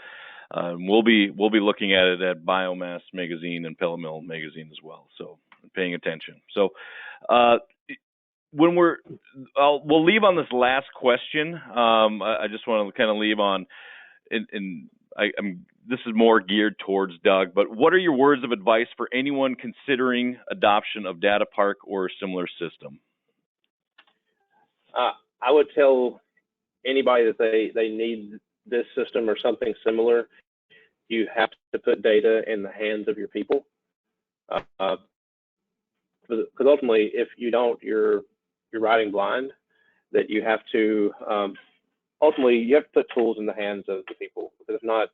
we'll be looking at it at Biomass magazine and Pellet Mill magazine as well. So paying attention. So when we'll leave on this last question. I just want to kind of leave on, this is more geared towards Doug, but what are your words of advice for anyone considering adoption of dataPARC or a similar system? I would tell anybody that they need this system or something similar, you have to put data in the hands of your people. Because ultimately, if you don't, you're riding blind. That you have to ultimately you have to put tools in the hands of the people. Because if not,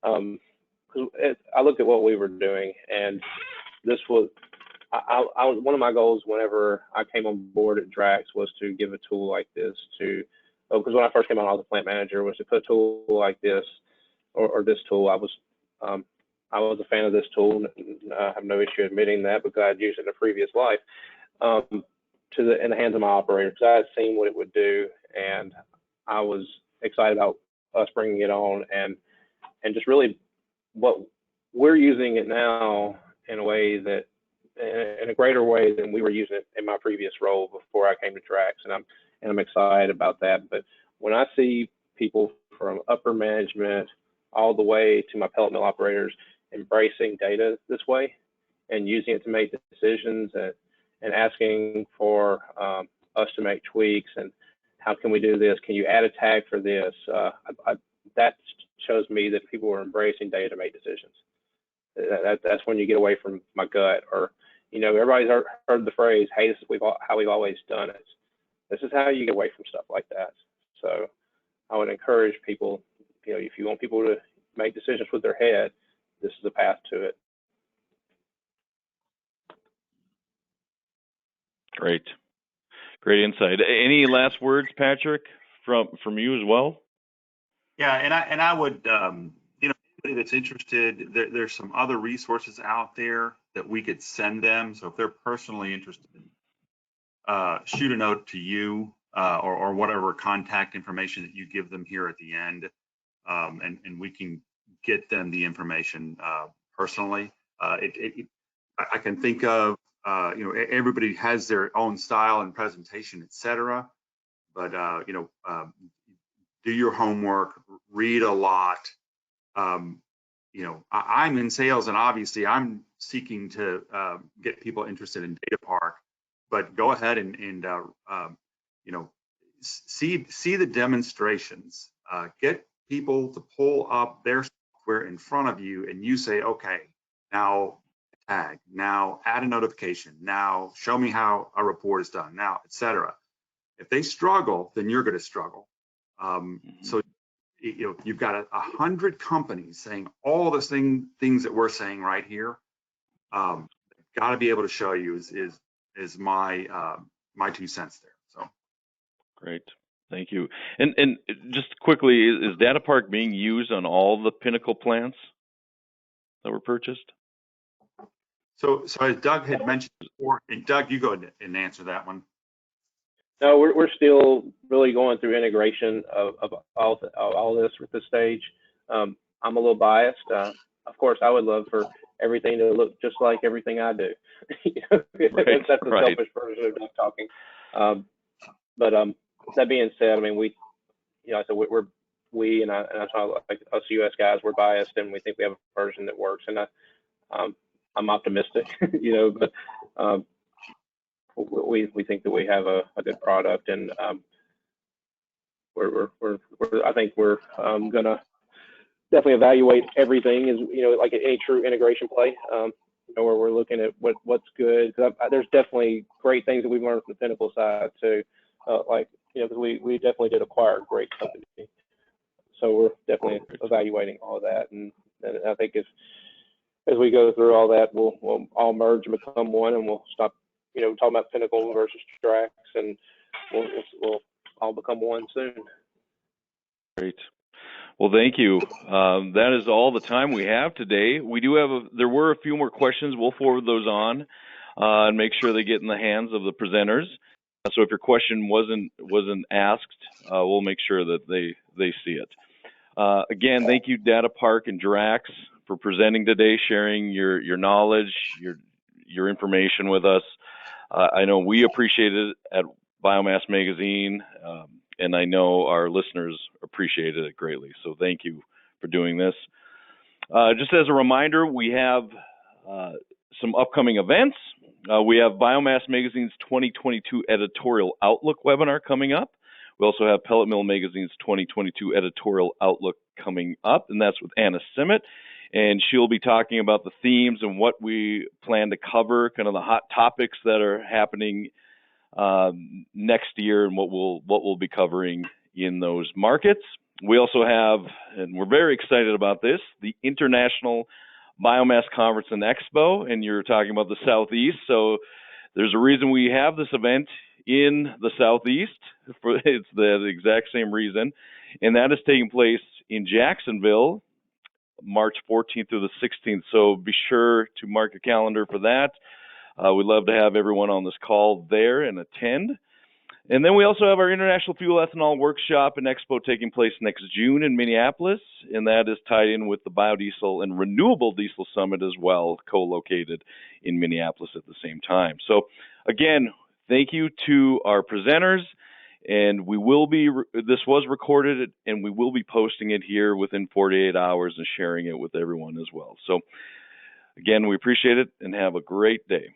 I looked at what we were doing, and this was one of my goals whenever I came on board at Drax was to give a tool like this to, because when I first came on, I was a plant manager, was to put a tool like this or this tool. I was a fan of this tool. I have no issue admitting that because I had used it in a previous life. In the hands of my operator, because I had seen what it would do, and I was excited about us bringing it on, and just really what we're using it now in a way that, in a greater way than we were using it in my previous role before I came to Drax, and I'm excited about that. But when I see people from upper management all the way to my pellet mill operators embracing data this way and using it to make decisions and asking for us to make tweaks and how can we do this? Can you add a tag for this? That shows me that people are embracing data to make decisions. That's when you get away from my gut, or, you know, everybody's heard the phrase, hey, this is how we've always done it. This is how you get away from stuff like that. So I would encourage people, you know, if you want people to make decisions with their head, this is the path to it. Great insight. Any last words, Patrick, from you as well? Yeah, and I would, you know, anybody that's interested, there's some other resources out there that we could send them. So if they're personally interested, shoot a note to you or whatever contact information that you give them here at the end, and we can get them the information personally. I can think of, you know, everybody has their own style and presentation, etc. But you know, do your homework, read a lot. You know, I'm in sales, and obviously I'm seeking to get people interested in dataPARC. But go ahead and you know, see the demonstrations. Get people to pull up their software in front of you, and you say, okay, now tag, now add a notification, now show me how a report is done, now, etc. If they struggle, then you're going to struggle. So, you know, you've got 100 companies saying all the things that we're saying right here. Got to be able to show you is my my 2 cents there. So great, thank you. And just quickly, is dataPARC being used on all the Pinnacle plants that were purchased? So as Doug had mentioned before, and Doug, you go ahead and answer that one. No, we're still really going through integration of all this at this stage. I'm a little biased. Of course, I would love for everything to look just like everything I do. That's the selfish version of me talking. But that being said, I mean, we, you know, so we and I talk like us US guys, we're biased and we think we have a version that works, and I'm optimistic, you know, but we think that we have a good product, and I think we're gonna definitely evaluate everything as, you know, like a true integration play, you know, where we're looking at what's good. There's definitely great things that we've learned from the Pinnacle side too, like, you know, because we definitely did acquire a great company, so we're definitely evaluating all of that, and I think as we go through all that, we'll all merge and become one, and we'll stop, you know, talking about Pinnacle versus Drax, and we'll all become one soon. Great. Well, thank you. That is all the time we have today. We do have there were a few more questions. We'll forward those on and make sure they get in the hands of the presenters. So if your question wasn't asked, we'll make sure that they see it. Again, thank you, DataPARC and Drax, for presenting today, sharing your knowledge, your information with us. I know we appreciate it at Biomass Magazine, and I know our listeners appreciated it greatly. So thank you for doing this. Just as a reminder, we have some upcoming events. We have Biomass Magazine's 2022 Editorial Outlook webinar coming up. We also have Pellet Mill Magazine's 2022 Editorial Outlook coming up, and that's with Anna Simmet. And she'll be talking about the themes and what we plan to cover, kind of the hot topics that are happening next year and what we'll be covering in those markets. We also have, and we're very excited about this, the International Biomass Conference and Expo, and you're talking about the Southeast. So there's a reason we have this event in the Southeast. It's the exact same reason, and that is taking place in Jacksonville, March 14th through the 16th. So be sure to mark your calendar for that. We'd love to have everyone on this call there and attend. And then we also have our International Fuel Ethanol Workshop and Expo taking place next June in Minneapolis, and that is tied in with the Biodiesel and Renewable Diesel Summit as well, co-located in Minneapolis at the same time. So again, thank you to our presenters, and this was recorded, and we will be posting it here within 48 hours and sharing it with everyone as well. So again, we appreciate it and have a great day.